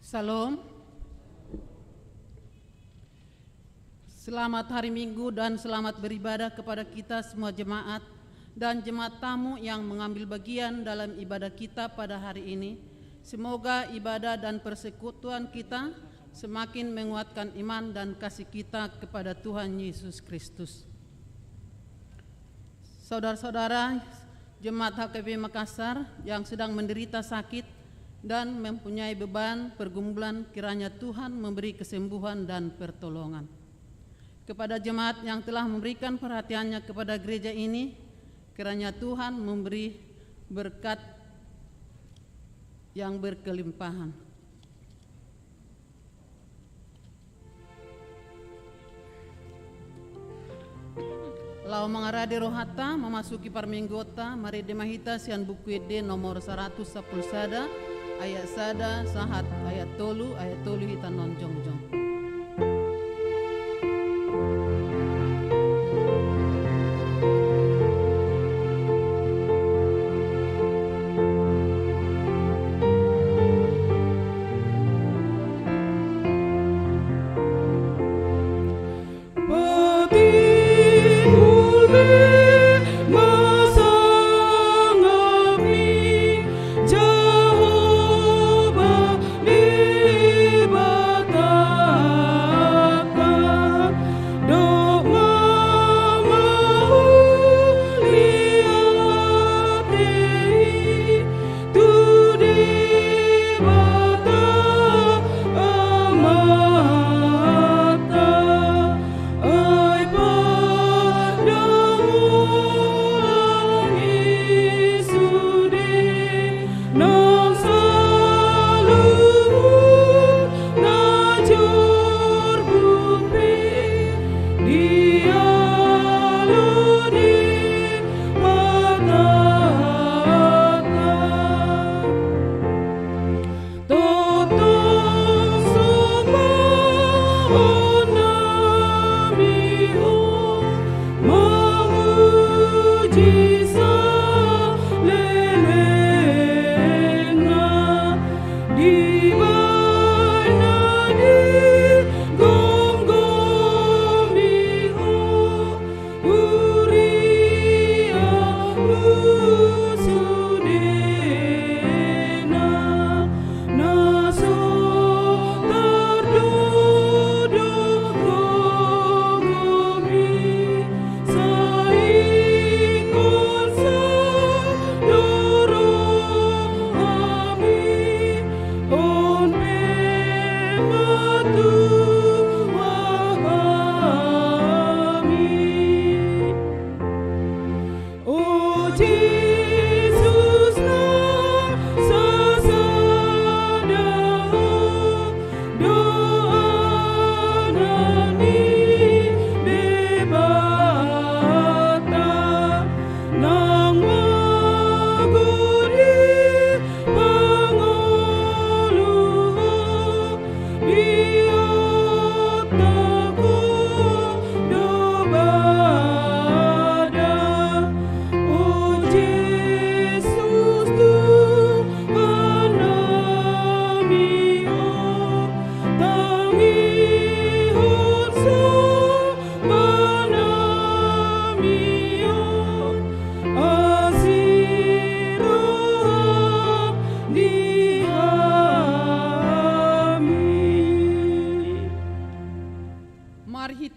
Salam. Selamat hari Minggu dan selamat beribadah kepada kita semua jemaat dan jemaat tamu yang mengambil bagian dalam ibadah kita pada hari ini. Semoga ibadah dan persekutuan kita semakin menguatkan iman dan kasih kita kepada Tuhan Yesus Kristus. Saudara-saudara jemaat HKBP Makassar yang sedang menderita sakit dan mempunyai beban pergumulan, kiranya Tuhan memberi kesembuhan dan pertolongan. Kepada jemaat yang telah memberikan perhatiannya kepada gereja ini, kiranya Tuhan memberi berkat yang berkelimpahan. Lau mengaradi rohata memasuki parmenggota, mari demahita sian buku ide nomor 110 sada, ayat sada, sahat ayat tolu hita nonjong-jong.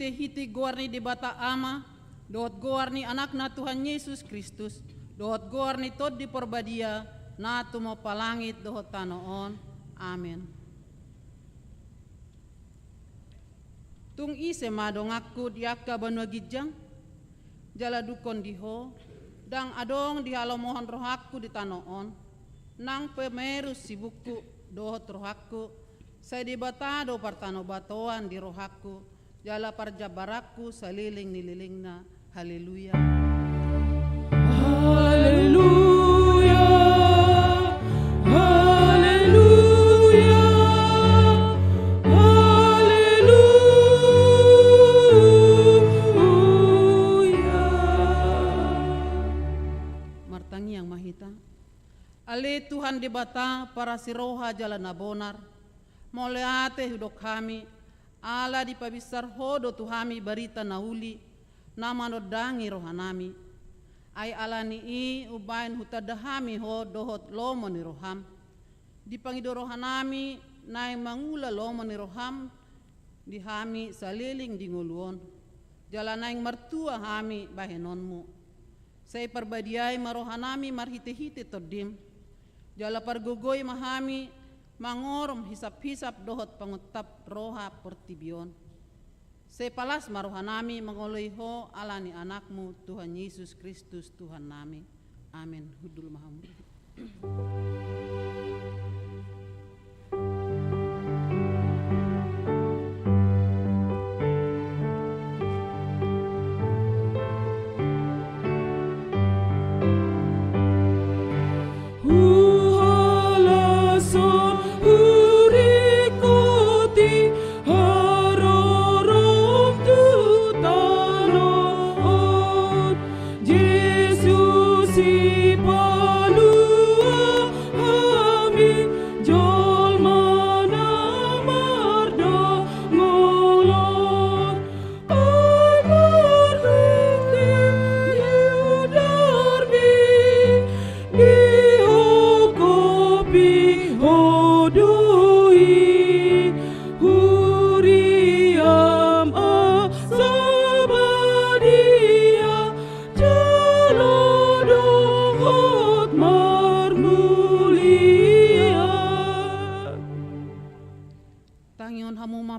Hiti goarni di bata ama, dohot goarni anakna Tuhan Yesus Kristus, dohot goarni tod di porbadia, na tumo palangit dohot tanoon. Amin. Tung ise madong aku diaka banua gijang, jala dukon diho, dang adong dihalo mohon roh aku di tanoon, nang pemerus si buku dohot roh aku, saya di bata do partano batoan di roh aku, jala parjabaraku saliling nililingna. Haleluya. Haleluya. Haleluya. Haleluya. Martangi yang mahita. Ale Tuhan di bata para siroha jalan abonar. moleate hudok kami, ala di pabisar hodo tuhami barita nauli, nama nodangi rohanami. Ai alani i ubain hutadahami ho dohot lomo ni roham. Di pangido rohanami, nai mangula lomo ni roham, di hami saliling di nguluon. Jalanaing mertua hami bahenonmu. Say perbadiai marohanami marhite-hite todim. Jala pargogoy mahami mangorom hisap-hisap dohot pangutap roha pertibion. Say palas marohanami mangoloiho alani anakmu Tuhan Yesus Kristus Tuhan nami. Amin. Hudul mahamu.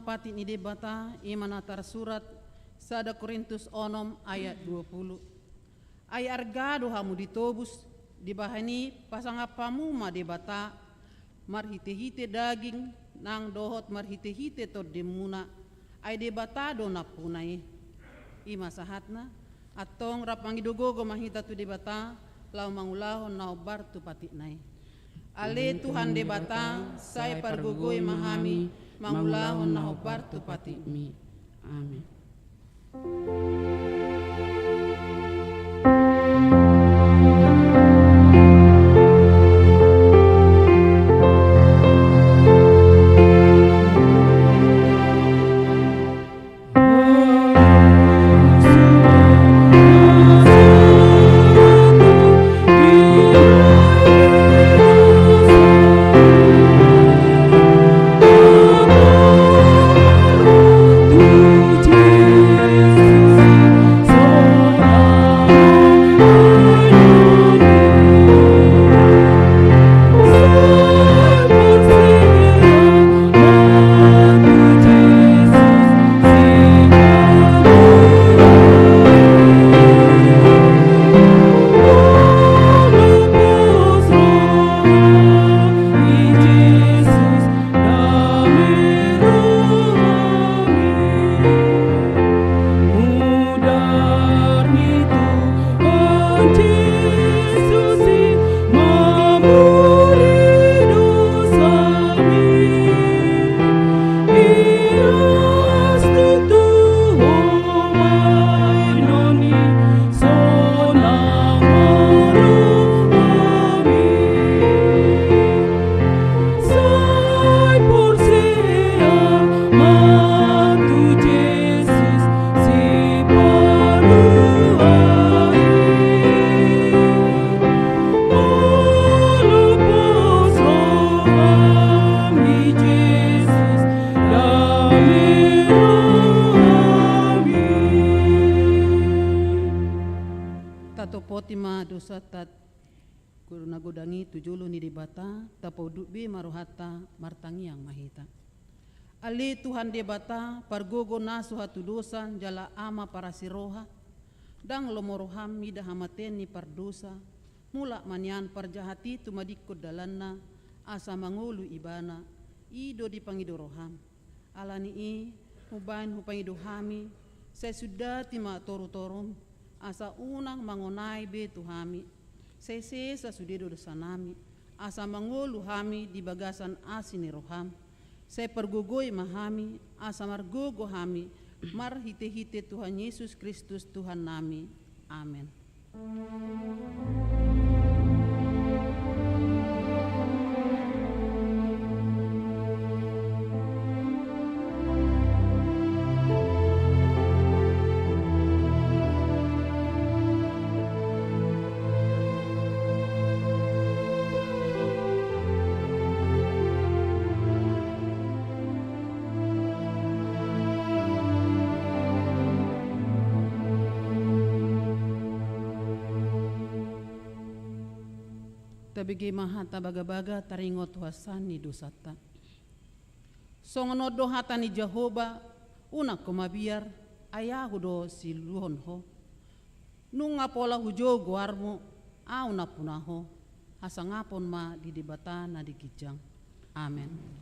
Pati ni debata iman atar surat sada Korintus onom ayat 20. Ay argado hamu ditobus dibahani pasangapamu ma debata marhite-hite daging nang dohot marhite-hite to demuna ay debata do napunay ima sahatna atong rapangidogogo mahita tu debata lau mangulahon na obar tu patinay. Ale Tuhan debata say pargugoy mahami mangulahon na obar tu pati mi. Amin. Tat kuruna godangi tujulu ni debata tapo dubi marohata martangi yang mahita. Ali Tuhan debata pargogo nasu hatu dosan jala ama para siroha dang lomoroham mida hamateni pardosa mula manian parjahati tumadikut dalanna asa mangulu ibana ido dipangido roham alani i hubain hupangido hami sesudati ma toru-torum asa unang mangonai be tuhami sese sasudedo dosanami asa mangolu hami di bagasan asini roham se pergogoi mahami asa margogo hami mar hite-hite Tuhan Yesus Kristus Tuhan nami. Amin. Tabigi mahata baga-baga taringot wasani dosata. Songonodo hatani Jehovah una kumabiar ayahu do siluhon ho. Nunga pola hujo guarmo auna punaho. Hasangapon ma di debata na di kijang. Amen.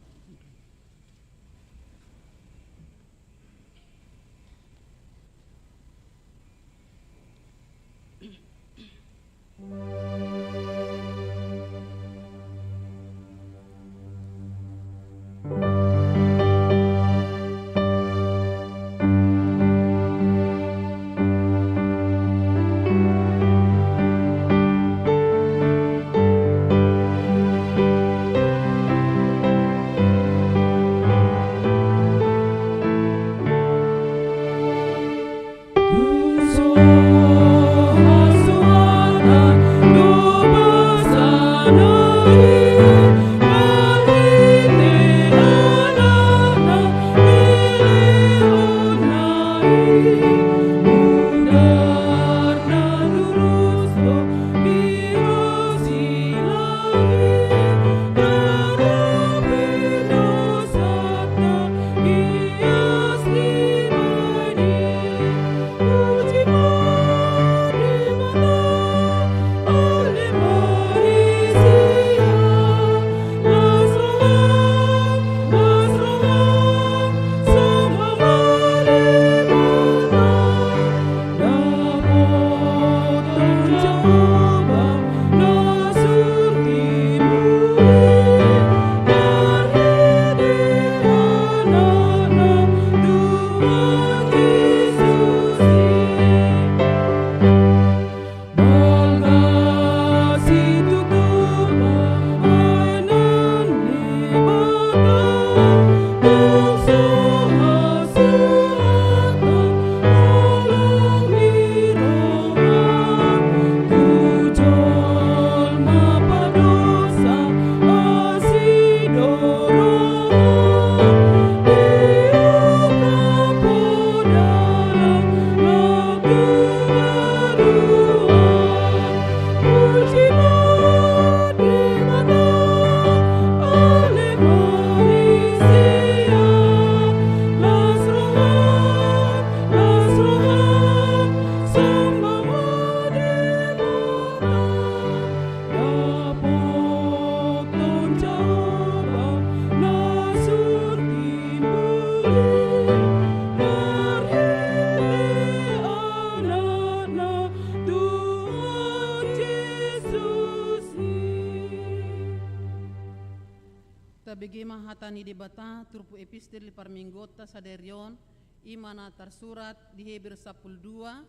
Tabegema hatani debata turpu epistel parminggota saderion imana tersurat di Hebrew 12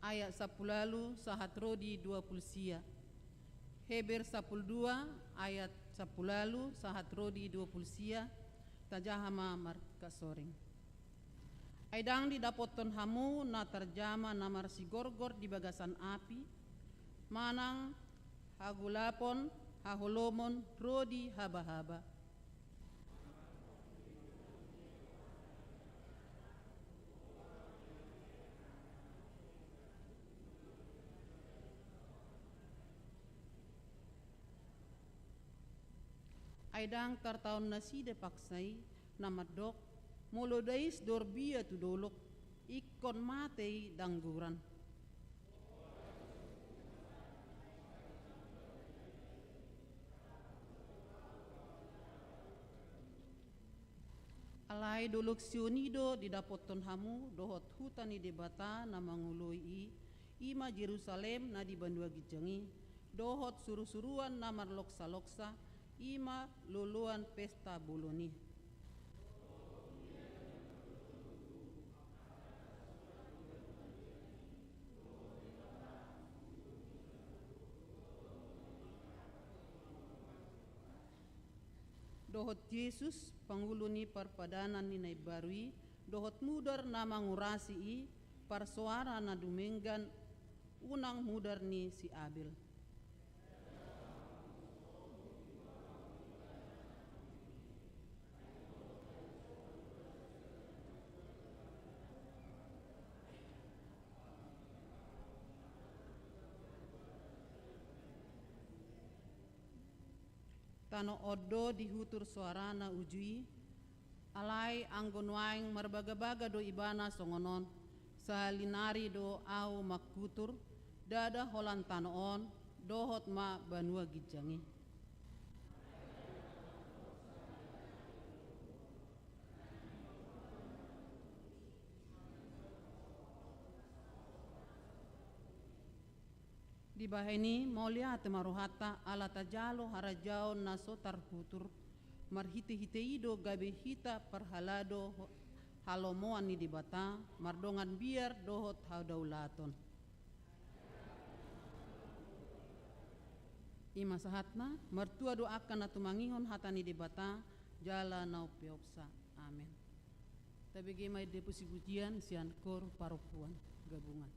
ayat 10 sahat rodi 20 sia. Hebrew 12 ayat 10 sahat rodi 20 sia tajahama marka soring. Aidang didapoton hamu na terjama namar si gorgor di bagasan api manang hagulapon haholomon rodi haba-haba. Aidang tartaon nasi de paksai namadok molodais dorbia tu dolok ikon matei dangguran. Alai dolok sionido didapoton hamu dohot hutani debata na mangului ima Jerusalem na di bandua gijangi dohot suru-suruan na marloksa-loksa ima luluan pesta boloni. Dohot Yesus pangguluni parpadanan ni naibarui dohot mudar na mangurasi i parsuara na dumenggan unang mudar ni si Abel. Tano odo dihutur suarana ujui, alai anggon waing marbaga-baga do ibana songonon, salinari do au makutur, dada holan tanoon, dohot ma banua gijangi. Di bahini molia temarohata ala tajalo harajao naso tarhutur marhite-hite ido gabe hita perhalado halomoan ni dibata mardongan biar dohot hadaulaton. Ima sahatna mertua doakan atu mangihon hatani dibata jala nau peopsa. Amin. Tabigi mai depusi pujian sian kor paropuan gabungan.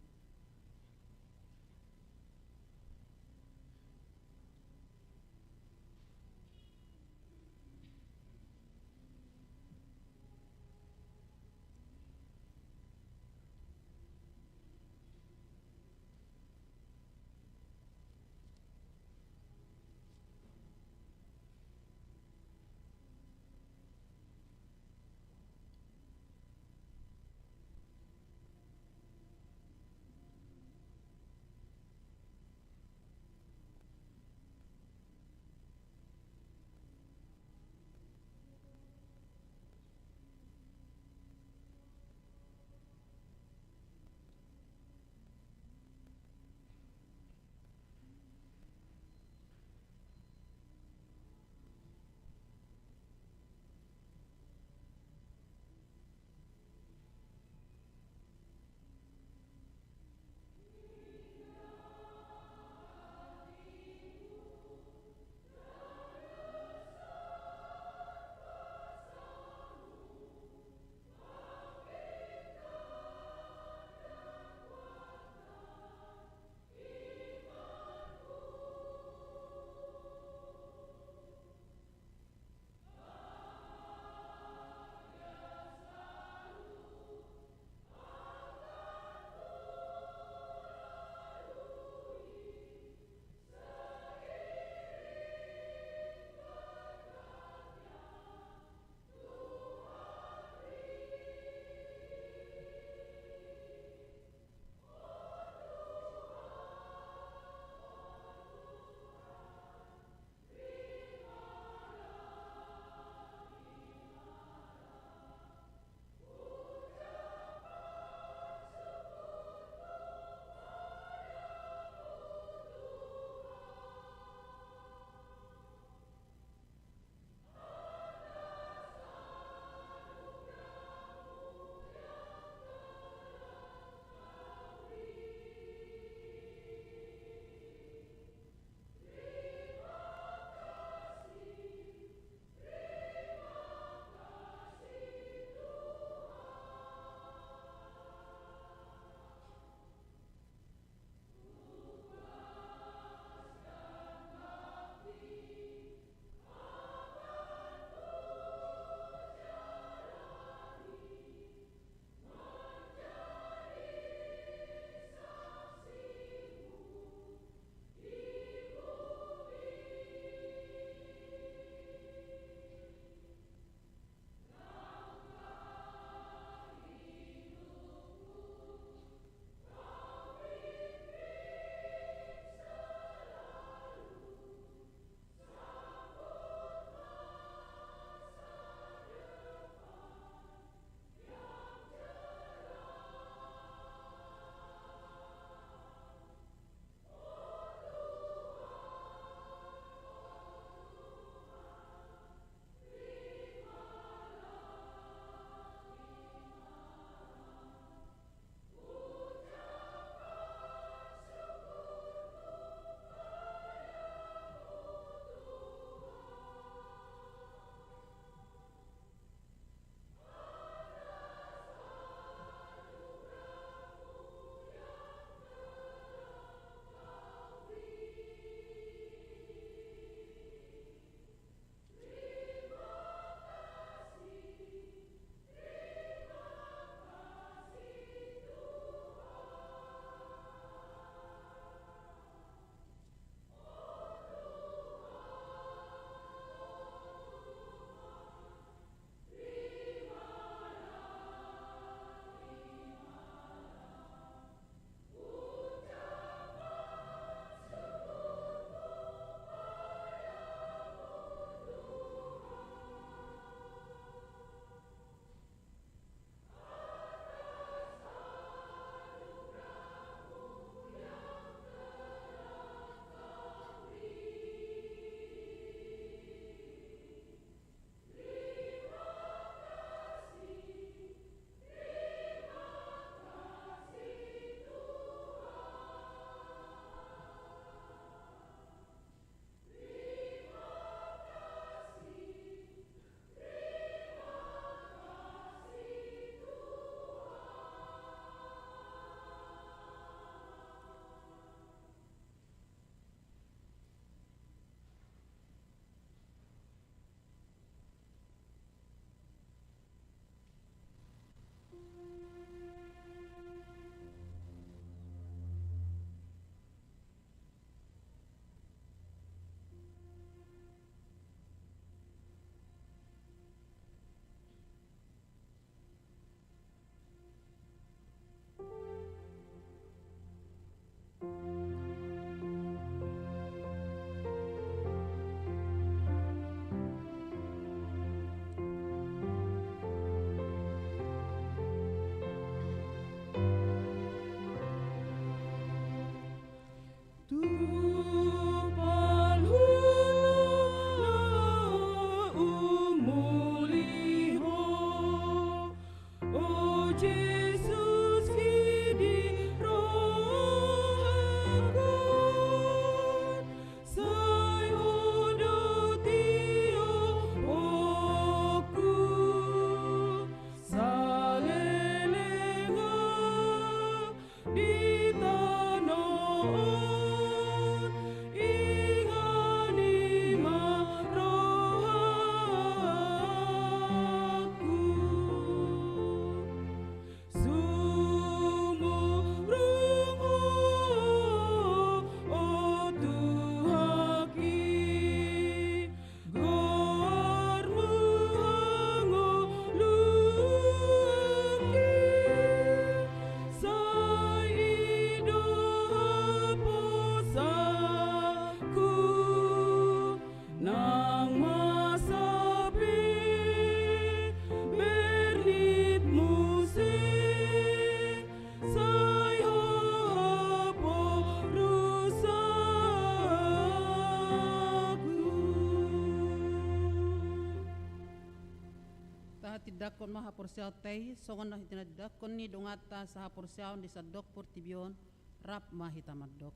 dakon maha porsiao tei songon na hitina dakon ni dongata saha porsiao di sadok portibion rap mahita madok.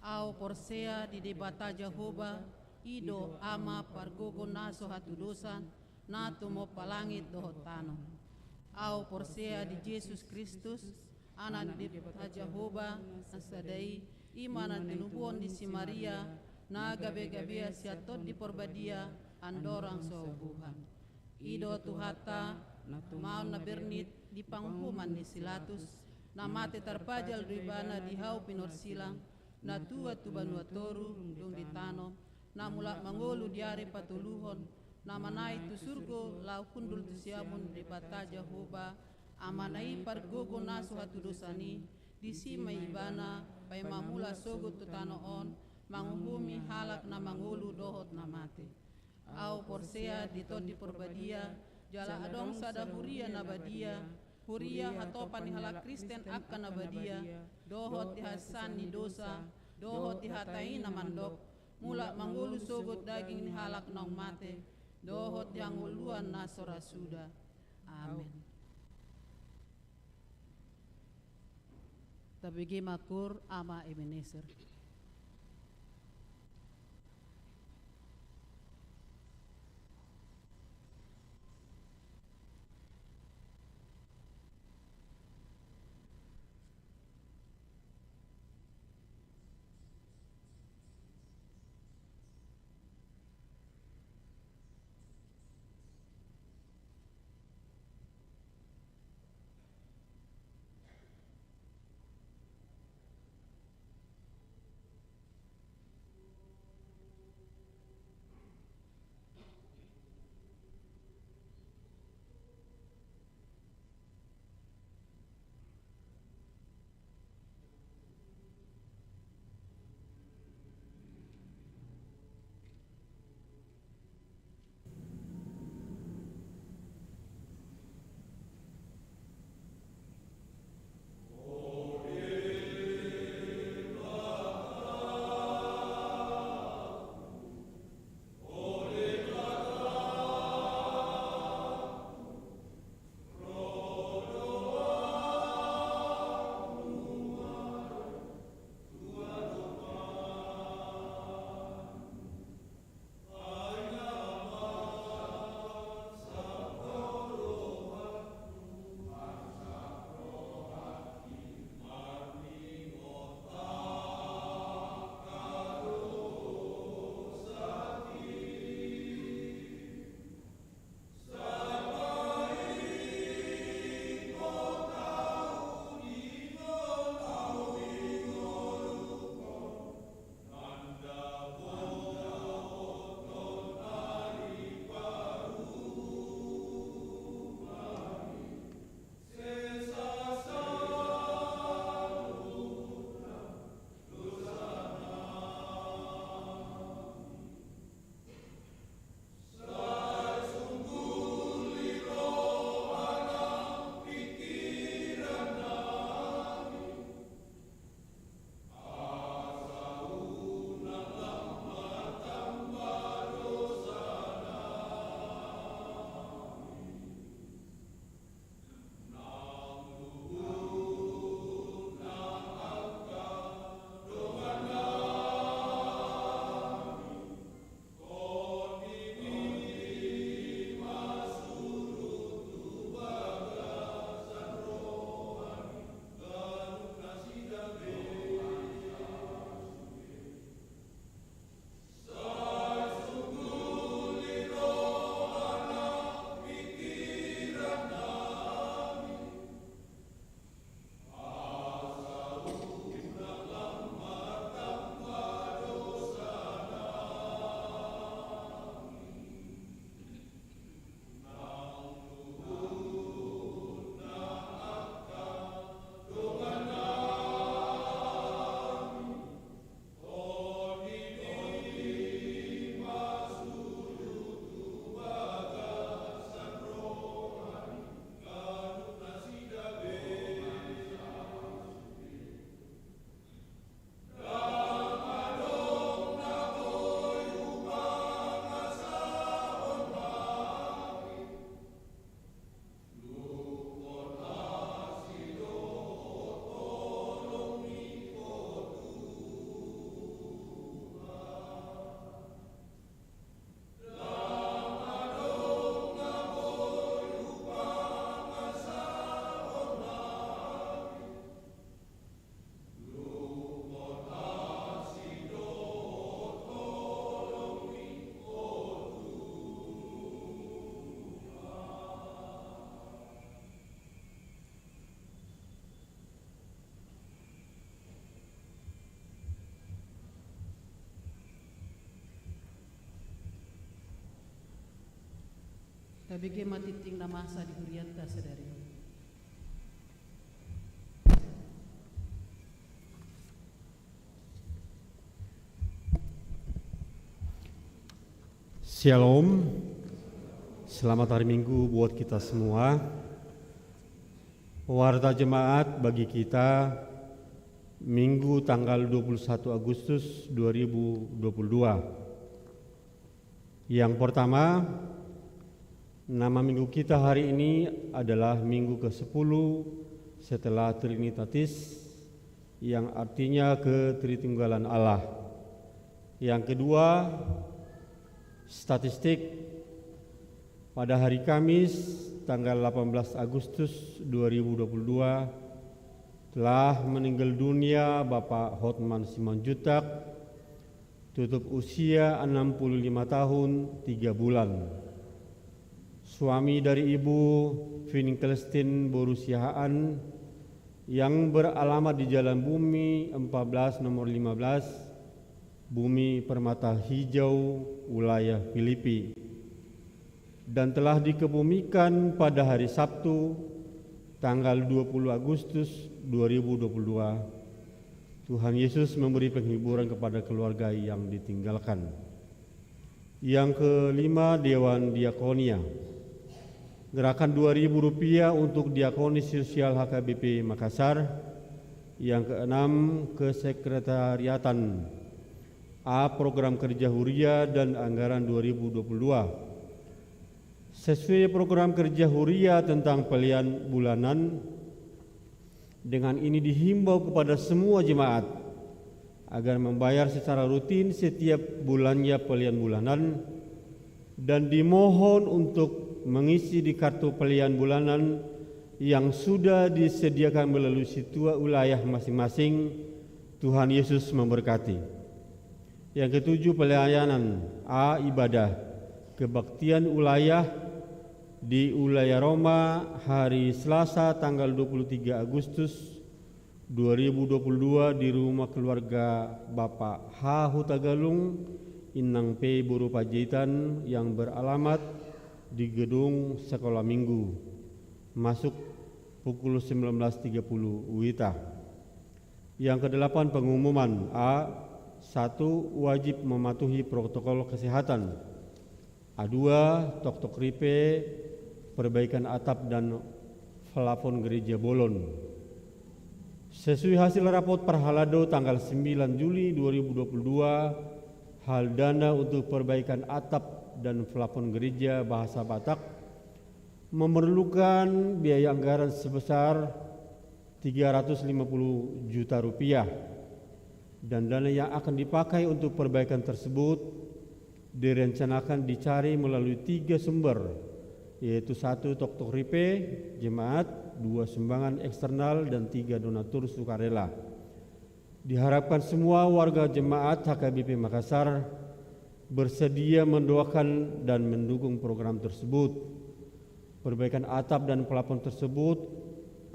Au porsea di debata Jehovah ido ama pargogo naso hatu dosan na tumo palangit dohotano. Au porsea di Jesus Kristus anak debata Jehovah nasadai imana tinubuon di si Maria na gabe-gabea siatot di porbadia andorang sobuhan. Ido tuhata mau na bernit di panghuman ni silatus na mate tarpajal duibana di hau pinor silang na tua tu banua toru dong ditano na mula mangolu diare patuluhon na manai tu surgo lau kundul tu siamun di bata Jehovah amanai pargogo nasu hatu dosani di sima ibana pai mamula sogo tu tano on manguhumi halak na mangolu dohot na mate. Au porsea ditot di porbadia jala adong sada huria na badia huria hatopan ni halak Kristen akan na badia dohot di hasan ni dosa dohot di hatai na mandok mula manggulu sogot daging ni halak nong mate dohot yang uluan na sorasuda. Amin. Tabigi makur ama Ebenezer. KBG matiting na masa di hurianta sadari. Shalom, selamat hari Minggu buat kita semua. Warta jemaat bagi kita Minggu tanggal 21 Agustus 2022. Yang pertama, nama minggu kita hari ini adalah minggu ke-10 setelah Trinitatis, yang artinya ketritunggalan Allah. Yang kedua, statistik pada hari Kamis tanggal 18 Agustus 2022 telah meninggal dunia Bapak Hotman Simanjuntak, tutup usia 65 tahun 3 bulan. Suami dari Ibu Vining Celestin Borusiahaan yang beralamat di Jalan Bumi 14 nomor 15 Bumi Permata Hijau, wilayah Filipi, dan telah dikebumikan pada hari Sabtu tanggal 20 Agustus 2022. Tuhan Yesus memberi penghiburan kepada keluarga yang ditinggalkan. Yang kelima, Dewan Diakonia. Gerakan Rp2.000 untuk Diakonis Sosial HKBP Makassar. Yang keenam, Kesekretariatan A Program Kerja Huria dan Anggaran 2022. Sesuai program kerja Huria tentang pelian bulanan, dengan ini dihimbau kepada semua jemaat agar membayar secara rutin setiap bulannya pelian bulanan, dan dimohon untuk mengisi di kartu pelian bulanan yang sudah disediakan melalui situa wilayah masing-masing. Tuhan Yesus memberkati. Yang ketujuh, pelayanan A ibadah kebaktian wilayah di wilayah Roma hari Selasa tanggal 23 Agustus 2022 di rumah keluarga Bapak H. Hutagalung Inang P. Buru Pajitan yang beralamat di gedung Sekolah Minggu, masuk pukul 19.30 WITA. Yang kedelapan, pengumuman A. 1. Wajib mematuhi protokol kesehatan. A2. Tok-tok ripe, perbaikan atap dan plafon gereja Bolon. Sesuai hasil rapot Perhalado tanggal 9 Juli 2022, hal dana untuk perbaikan atap dan plafon gereja Bahasa Batak memerlukan biaya anggaran sebesar Rp350 juta, dan dana yang akan dipakai untuk perbaikan tersebut direncanakan dicari melalui 3 sumber, yaitu 1. Tok-tok ripe jemaat, 2. Sumbangan eksternal, dan 3. Donatur sukarela. Diharapkan semua warga jemaat HKBP Makassar bersedia mendoakan dan mendukung program tersebut. Perbaikan atap dan plafon tersebut,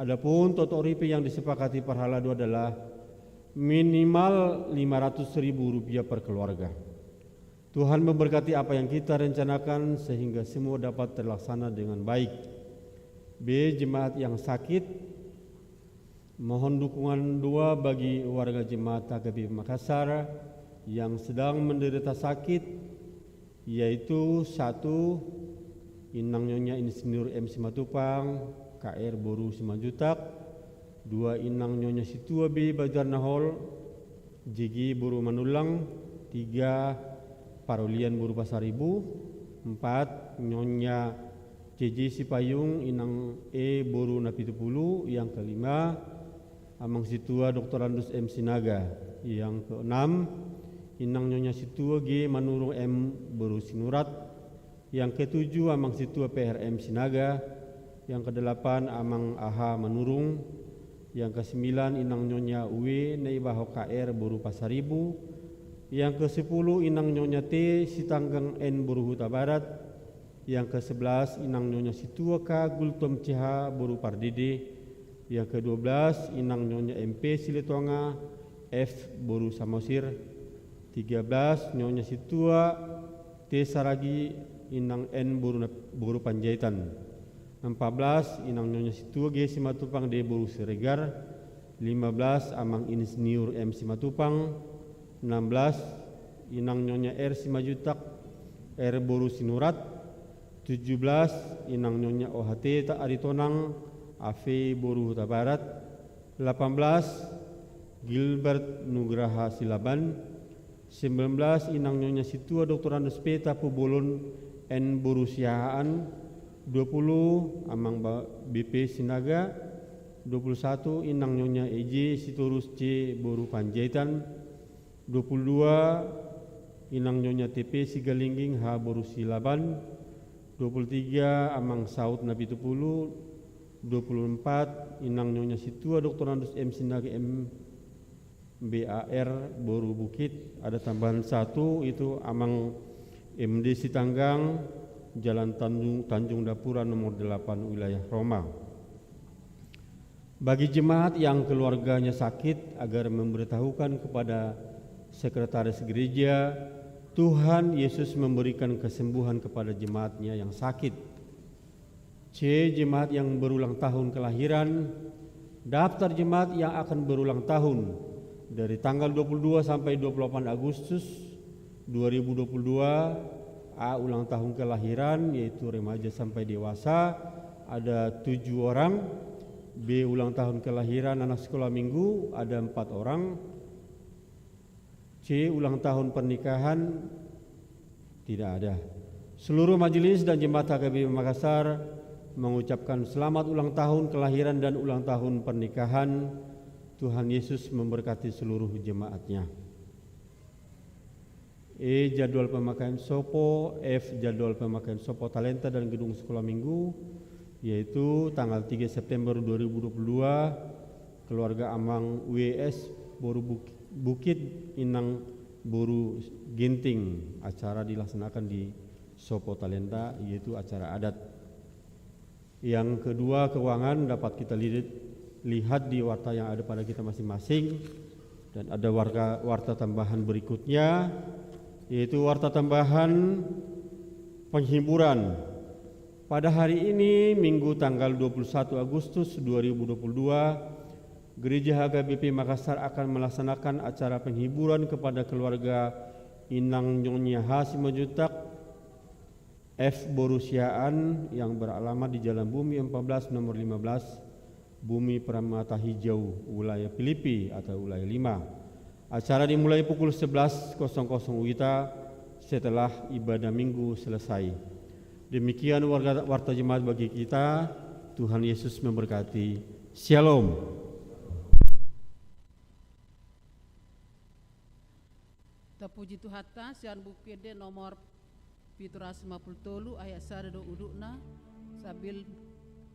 adapun tok-tok ripe yang disepakati Perhalado adalah minimal Rp500.000 per keluarga. Tuhan memberkati apa yang kita rencanakan sehingga semua dapat terlaksana dengan baik. B. Jemaat yang sakit, mohon dukungan doa bagi warga jemaat HKBP Makassar yang sedang menderita sakit, yaitu 1. Inang Nyonya Insinyur M. Simatupang, KR Boru Simanjuntak. 2. Inang Nyonya Situa B. Bajarnahol, JG Buru Manulang. 3. Parolian Buru Pasaribu. 4. Nyonya JJ Sipayung Inang E. Buru Napitupulu. Yang kelima, Amang Situa Dr. Andus M. Sinaga. Yang keenam, Inang Nyonya Situa G. Manurung M. Buru Sinurat. Yang ketujuh, Amang Situa PRM Sinaga. Yang kedelapan, Amang AH Manurung. Yang kesembilan, Inang Nyonya W. Neibaho KR Buru Pasaribu. Yang ke-10, Inang Nyonya T. Sitanggang N. Buru Huta Barat. Yang ke-11, Inang Nyonya Situa K. Gultom CH Buru Pardede. Yang ke-12, Inang Nyonya MP Silituanga F. Buru Samosir. 13, Nyonya Situa T. Saragi inang N Boru Panjaitan. 14 inang Nyonya Situa G Simatupang D Boru Siregar. 15 amang Insinyur M Simatupang. 16 inang Nyonya R Simajutak R Boru Sinurat. 17 inang Nyonya OHT Ta Aritonang AV Boru Huta Barat. 18 Gilbert Nugraha Silaban. 19 inang Nyonya Situa Dr. Andes Peta Pubolon N Boru Siahaan. 20 amang BP Sinaga. 21 inang Nyonya EJ Sitorus C Boru Panjaitan. 22 inang Nyonya TP Sigalingging H Boru Silaban. 23 amang Saud Nabi Tupulu. 24 inang Nyonya Situa Dr. Andes M Sinaga M BAR Boru Bukit. Ada tambahan 1 itu amang MD Sitanggang Jalan Tanjung Dapura nomor 8 wilayah Roma. Bagi jemaat yang keluarganya sakit agar memberitahukan kepada sekretaris gereja, Tuhan Yesus memberikan kesembuhan kepada jemaatnya yang sakit. C. Jemaat yang berulang tahun kelahiran. Daftar jemaat yang akan berulang tahun dari tanggal 22 sampai 28 Agustus 2022. A. Ulang tahun kelahiran yaitu remaja sampai dewasa ada 7 orang. B. Ulang tahun kelahiran anak sekolah minggu ada 4 orang. C. Ulang tahun pernikahan tidak ada. Seluruh majelis dan jemaat HKBP Makassar mengucapkan selamat ulang tahun kelahiran dan ulang tahun pernikahan. Tuhan Yesus memberkati seluruh jemaatnya. E. Jadwal pemakaian Sopo. F. Jadwal pemakaian Sopo Talenta dan gedung sekolah minggu yaitu tanggal 3 September 2022 keluarga Amang WS Boru Bukit Inang Boru Ginting. Acara dilaksanakan di Sopo Talenta yaitu acara adat. Yang kedua, keuangan dapat kita lihat di warta yang ada pada kita masing-masing. Dan ada warta tambahan berikutnya yaitu warta tambahan penghiburan. Pada hari ini Minggu tanggal 21 Agustus 2022 Gereja HKBP Makassar akan melaksanakan acara penghiburan kepada keluarga Inang Nyonya H Simajutak F Boru Siaan yang beralamat di Jalan Bumi 14 nomor 15 Bumi Pramata Hijau wilayah Filipi atau wilayah 5. Acara dimulai pukul 11.00 WITA setelah ibadah minggu selesai. Demikian warta jemaat bagi kita. Tuhan Yesus memberkati. Shalom. Tapuji Tuhata sian bukede nomor 750 ayat 1 udukna sambil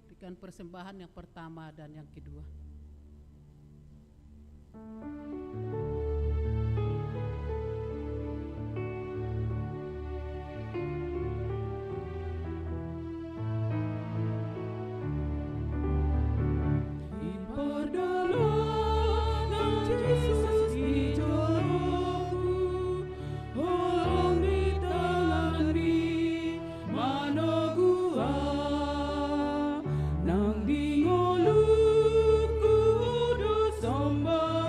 berikan persembahan yang pertama dan yang kedua. Nang dingoluku do samba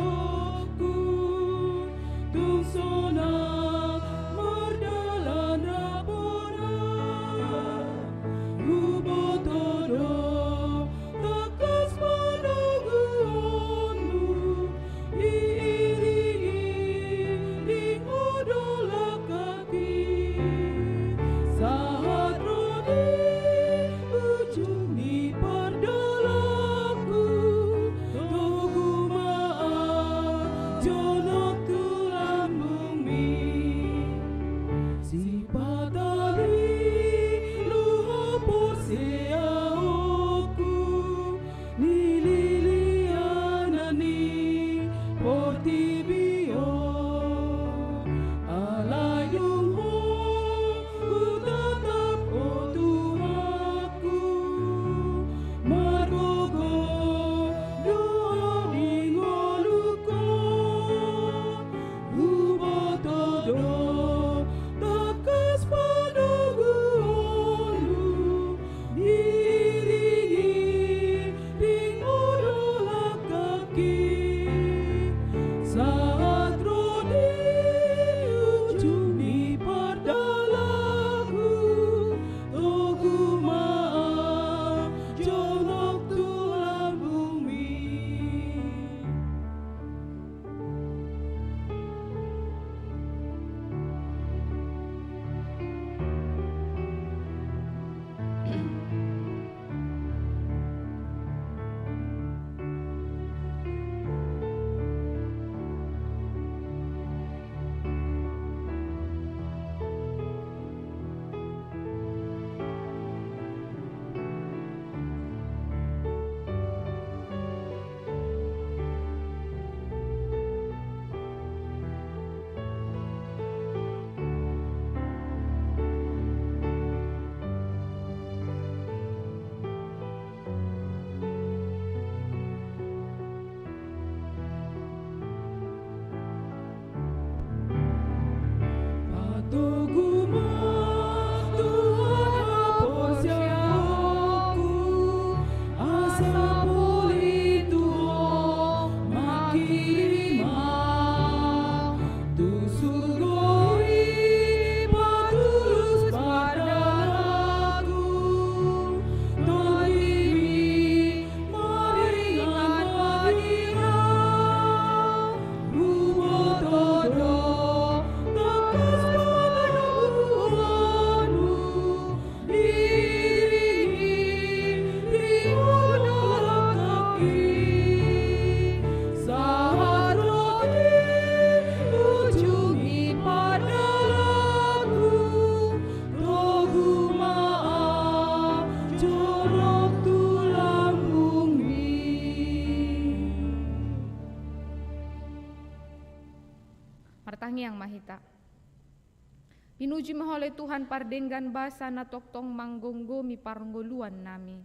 Pinuji mahole Tuhan pardenggan basa na toktong manggonggo mi parnggoluan nami.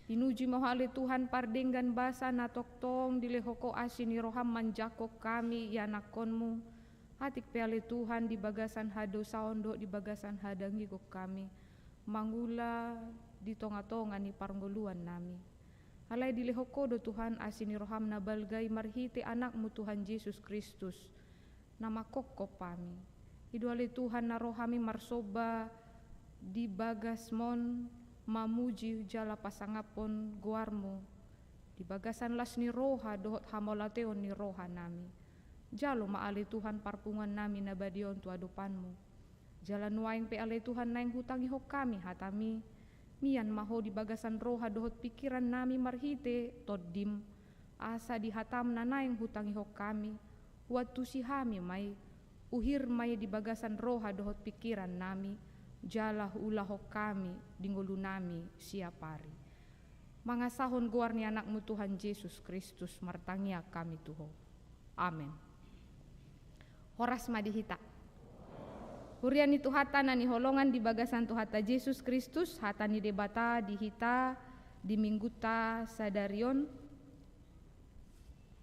Pinuji mahole Tuhan pardenggan basa na toktong dilehoko asini roham manjako kami yanakonmu. Hatik peale Tuhan di bagasan hado saondo di bagasan hadangi ko kami. Mangula di tonga-tonga ni parnggoluan nami. Halay dilehoko do Tuhan asini roham na balgay marhite anakmu Tuhan Yesus Kristus. Nama kokko pami. Iduali Tuhan na rohami marsoba di bagasmon mamuji jala pasangapon guarmu. Di bagasan las ni roha dohot hamolateon ni roha nami. Jalo maali Tuhan parpungan nami na badion tu adupanmu. Jalan waing pe ale Tuhan naing hutangi hok kami hatami. Mian maho di bagasan roha dohot pikiran nami marhite toddim. Asa di hatam na naing hutangi hok kami. Watu si hami may. Uhir may di bagasan roha dohot pikiran nami, jalah ulahok kami, dingulu nami siapari. Mangasahon guar ni anakmu Tuhan Yesus Kristus, martangia kami Tuho. Amen. Horas madihita. Hurian itu hata nani holongan di bagasan Tuhata Yesus Kristus, hata ni debata dihita di mingguta sadarion.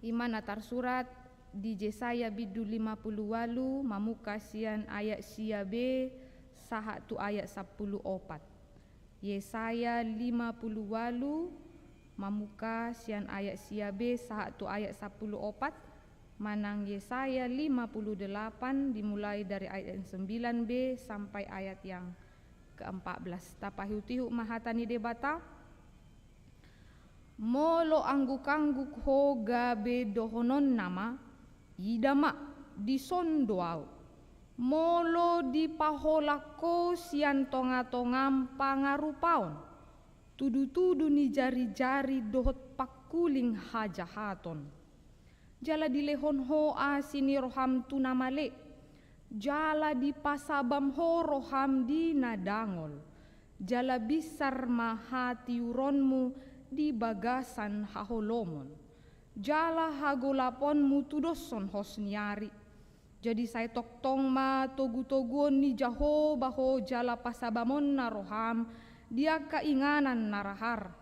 Iman atar surat di Yesaya bidu 58 mamuka sian ayat siabe saha tu ayat 14. Yesaya 58 mamuka sian ayat siabe saha tu ayat 14. Manang Yesaya 58 dimulai dari ayat yang 9b sampai ayat yang ke-14. Tapahiu-tihu mahatani debata. Molo angguk-angguk ho gabe dohonon nama idama di sondoau. Molo di paholako sian tonga-tongam pangarupaon. Tudu-tudu ni jari-jari dohot pakuling hajahaton. Jala di lehon ho asini roham tunamale. Jala di pasabam ho roham di nadangol. Jala bisar mahati uronmu di bagasan haholomon. Jala hagolapon mutudoson hosniari. Jadi saya toktong ma togu-toguon ni jaho baho jala pasabamon na roham. Dia keinganan narahar.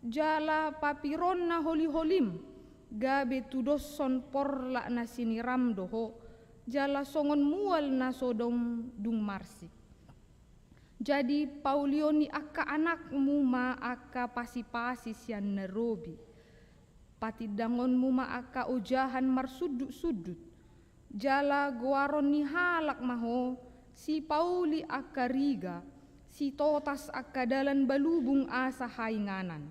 Jala papiron na holi-holim. Gabe tudoson porla na siniram doho. Jala songon mual na sodom dung marsik. Jadi paulioni aka anakmu ma aka pasi-pasi sian nerobi. Patidangonmu ma aka ujahan marsudut-sudut. Jala guaron ni halak maho. Si pauli aka riga. Si totas aka dalan balubung asa hainganan.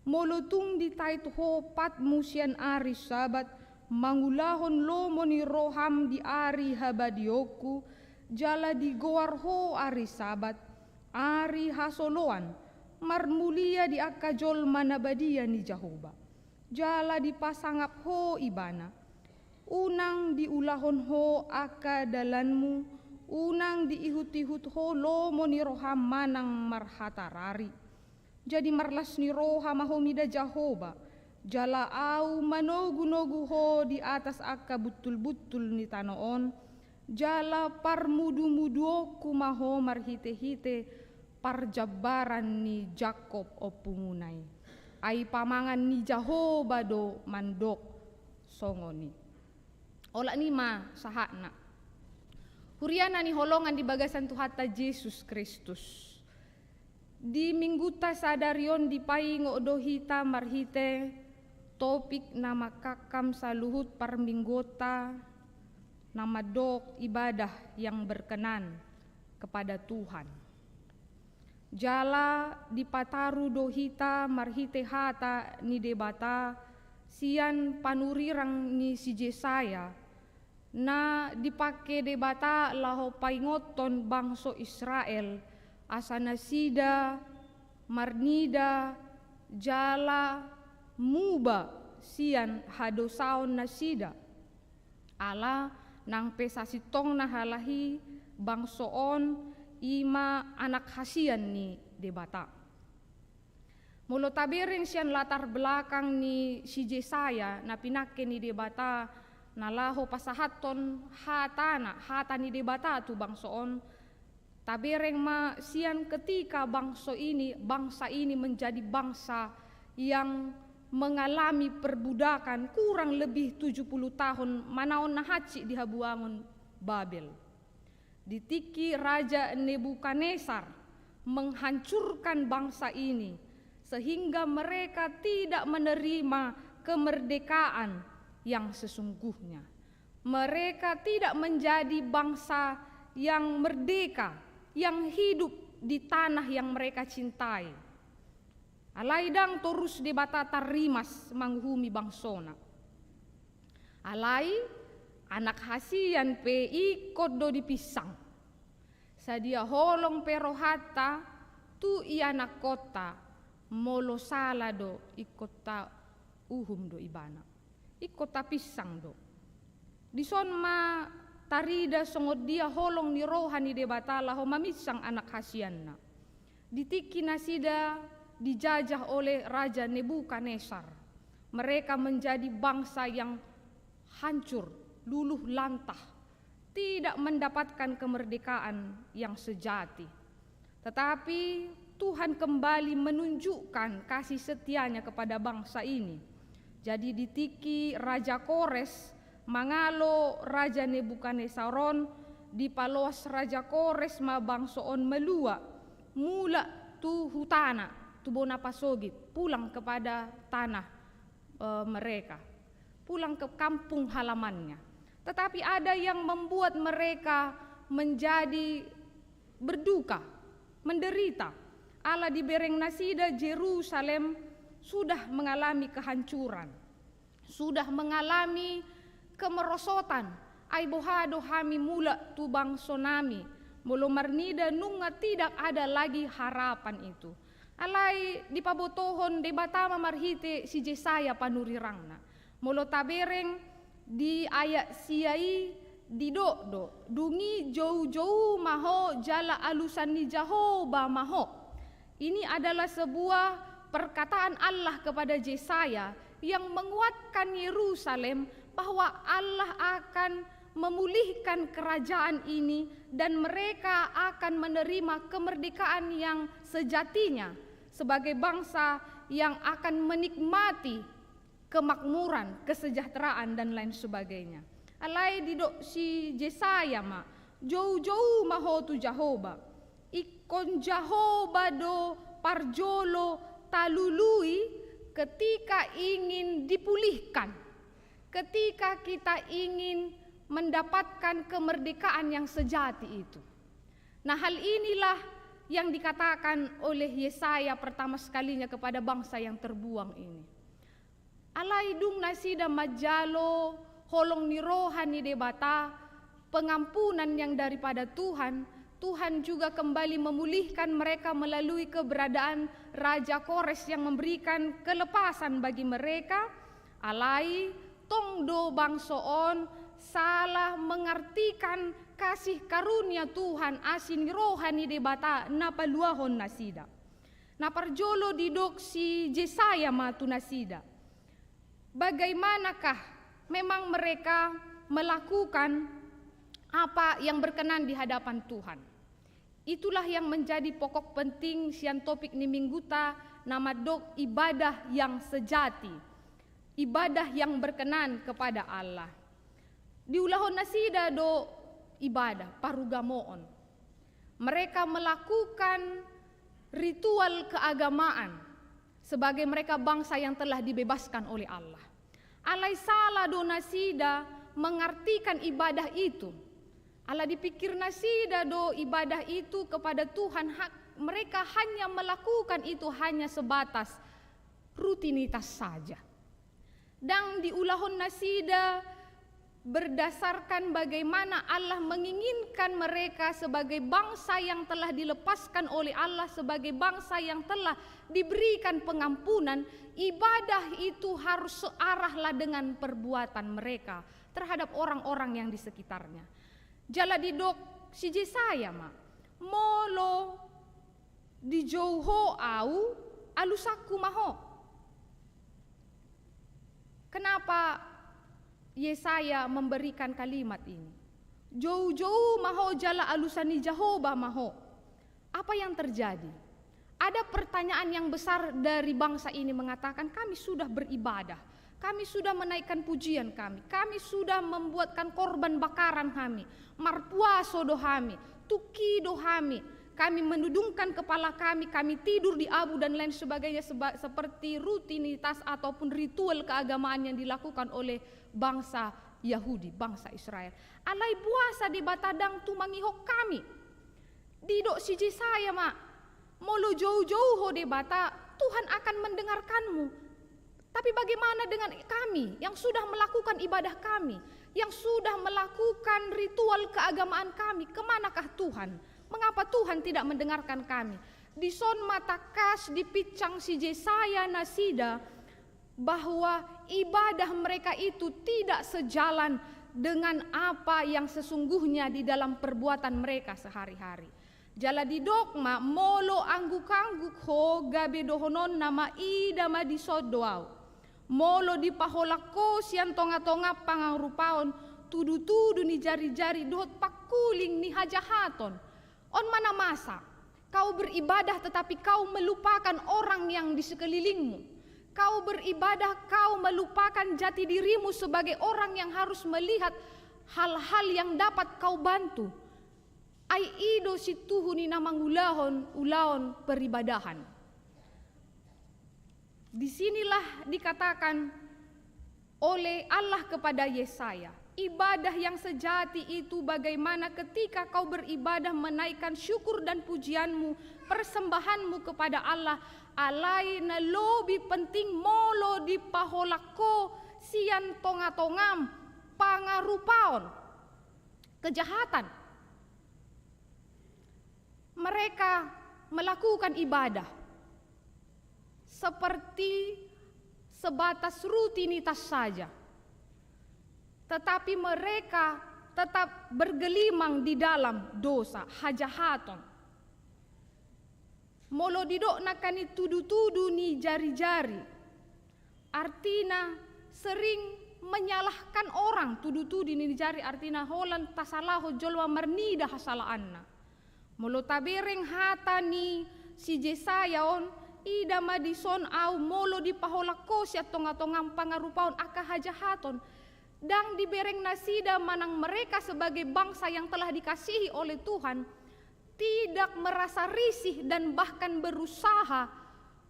Molotung di tait hopat musian ari sabat. Mangulahon lomo ni roham di ari habadioku. Jala di goar ho ari sabat. Ari hasoloan. Marmulia di aka jol manabadia ni Jahoba. Jala dipasangap ho ibana. Unang diulahon ho aka dalanmu. Unang diihut-ihut ho lomo ni roham manang marhatarari. Jadi marlas ni roham mahomida Jahoba. Jala au manogu-nogu ho di atas aka butul-butul ni tanoon. Jala parmudu-muduoku maho marhite-hite parjabaran ni Jakob opungunay. Ai pamangan ni Jahoba do mandok songoni. Ola ni ma sahana. Huriana ni holongan di bagasan Tuhata Yesus Kristus. Di mingguta sadarion di paingo dohita marhite topik nama kakam saluhut parminggota nama dok ibadah yang berkenan kepada Tuhan. Jala dipataru dohita marhite hata ni debata sian panurirang ni si Yesaya na dipake debata laho paingoton bangso Israel asana sida marnida jala muba sian hadosaon na sida ala nang pesasitong na halahi bangsoon ima anak hasian ni debata. Molo tabirin sian latar belakang ni si Yesaya na pinake ni debata nalaho pasahaton hatani debata tu bangsoon tabereng ma sian ketika bangsa ini menjadi bangsa yang mengalami perbudakan kurang lebih 70 tahun manaon nahaci di habuangon Babel. Ditiki Raja Nebukadnezar menghancurkan bangsa ini sehingga mereka tidak menerima kemerdekaan yang sesungguhnya. Mereka tidak menjadi bangsa yang merdeka, yang hidup di tanah yang mereka cintai. Alaidang terus debata tarimas manghumi bangsona. Alai anak hasian pe ikut do dipisang. Sadia holong perohata tu anak kota molo sala do ikota uhum do ibana. Ikota pisang do. Dison ma tarida songod dia holong ni rohani debatala ho mamisang anak hasianna. Ditiki nasida dijajah oleh Raja Nebukadnezar. Mereka menjadi bangsa yang hancur, luluh lantah, tidak mendapatkan kemerdekaan yang sejati. Tetapi Tuhan kembali menunjukkan kasih setianya kepada bangsa ini. Jadi ditiki Raja Kores mangalo Raja Nebukadnezaron di palos Raja Kores ma bangsoon melua mula tu hutana tu bona pasogit pulang kepada tanah mereka, pulang ke kampung halamannya. Tetapi ada yang membuat mereka menjadi berduka, menderita. Allah di bereng nasida Yerusalem sudah mengalami kehancuran, sudah mengalami kemerosotan. Ai bohado hami mula tu bangsonami, molo marnida nunga tidak ada lagi harapan itu. Alai di pabotohon debatama marhite si Jesaya panurirangna. Molo tabereng di ayat siai di do dungi jauh-jauh maho jala alusan ni Jahoba maho. Ini adalah sebuah perkataan Allah kepada Jesaya yang menguatkan Yerusalem bahwa Allah akan memulihkan kerajaan ini dan mereka akan menerima kemerdekaan yang sejatinya sebagai bangsa yang akan menikmati kemakmuran, kesejahteraan dan lain sebagainya. Alai didok si Jesaya ma jauh-jauh maho tu Jahoba. Ikon Jahoba do parjolo talului ketika ingin dipulihkan, ketika kita ingin mendapatkan kemerdekaan yang sejati itu. Nah, hal inilah yang dikatakan oleh Yesaya pertama sekalinya kepada bangsa yang terbuang ini. Alaidung nasida majalo holong ni rohani debata pengampunan yang daripada Tuhan. Tuhan juga kembali memulihkan mereka melalui keberadaan Raja Kores yang memberikan kelepasan bagi mereka. Alai tongdo bangsoon salah mengartikan kasih karunia Tuhan asin rohani debata napaluahon nasida. Naparjolo didok si Jesaya matu nasida. Bagaimanakah memang mereka melakukan apa yang berkenan di hadapan Tuhan? Itulah yang menjadi pokok penting sian topik ni mingguta nama dok ibadah yang sejati, ibadah yang berkenan kepada Allah. Di ulahon nasida do ibadah parugamoon. Mereka melakukan ritual keagamaan sebagai mereka bangsa yang telah dibebaskan oleh Allah. Alai salah do nasida mengartikan ibadah itu. Allah dipikir nasida do ibadah itu kepada Tuhan, mereka hanya melakukan itu hanya sebatas rutinitas saja. Dan di ulahon nasida berdasarkan bagaimana Allah menginginkan mereka sebagai bangsa yang telah dilepaskan oleh Allah, sebagai bangsa yang telah diberikan pengampunan, ibadah itu harus searahlah dengan perbuatan mereka terhadap orang-orang yang di sekitarnya. Jala didok si Jesaya ma molo di jauho au alusaku maho. Kenapa Yesaya memberikan kalimat ini. Jauh-jauh maho jala alusani Jehovah maho. Apa yang terjadi? Ada pertanyaan yang besar dari bangsa ini mengatakan, kami sudah beribadah, kami sudah menaikkan pujian kami sudah membuatkan korban bakaran kami, marpuaso dohami, tuki dohami, kami menudungkan kepala kami tidur di abu dan lain sebagainya, seperti rutinitas ataupun ritual keagamaan yang dilakukan oleh bangsa Yahudi, bangsa Israel. Alai puasa di batadang tu mangihok kami. Didok si Yesaya mak, molo jauh-jauh ho de bata, Tuhan akan mendengarkanmu. Tapi bagaimana dengan kami yang sudah melakukan ibadah kami, yang sudah melakukan ritual keagamaan kami, kemanakah Tuhan? Mengapa Tuhan tidak mendengarkan kami? Di son mata kas di picang si Yesaya nasida bahwa ibadah mereka itu tidak sejalan dengan apa yang sesungguhnya di dalam perbuatan mereka sehari-hari. Jala di dogma molo angguk-angguk ho gabe dohonon nama ida madisodoau. Molo di paholako sian tonga-tonga pangarupaon tudu-tudu ni jari-jari dohot pakuling ni hajahaton. On mana masa kau beribadah tetapi kau melupakan orang yang di sekelilingmu. Kau beribadah, kau melupakan jati dirimu sebagai orang yang harus melihat hal-hal yang dapat kau bantu. Ai ido situhu ni namang ulaon peribadahan. Disinilah dikatakan oleh Allah kepada Yesaya, ibadah yang sejati itu bagaimana ketika kau beribadah menaikkan syukur dan pujianmu, persembahanmu kepada Allah. Alai na lebih penting molo di paholako sian tonga-tongam pangarupaon kejahatan. Mereka melakukan ibadah seperti sebatas rutinitas saja, tetapi mereka tetap bergelimang di dalam dosa, hajahaton. Molo didok nakani tudu-tudu ni jari-jari. Artinya sering menyalahkan orang, tudu-tudu ni jari artinya holan tasalaho jolwa marnida hasalaanna. Molo tabereng hata ni si Yesaya on ida madison au molo di paholako sia tonga-tongam pangarupaon aka hajahaton. Dang dibereng nasida manang mereka sebagai bangsa yang telah dikasihi oleh Tuhan tidak merasa risih dan bahkan berusaha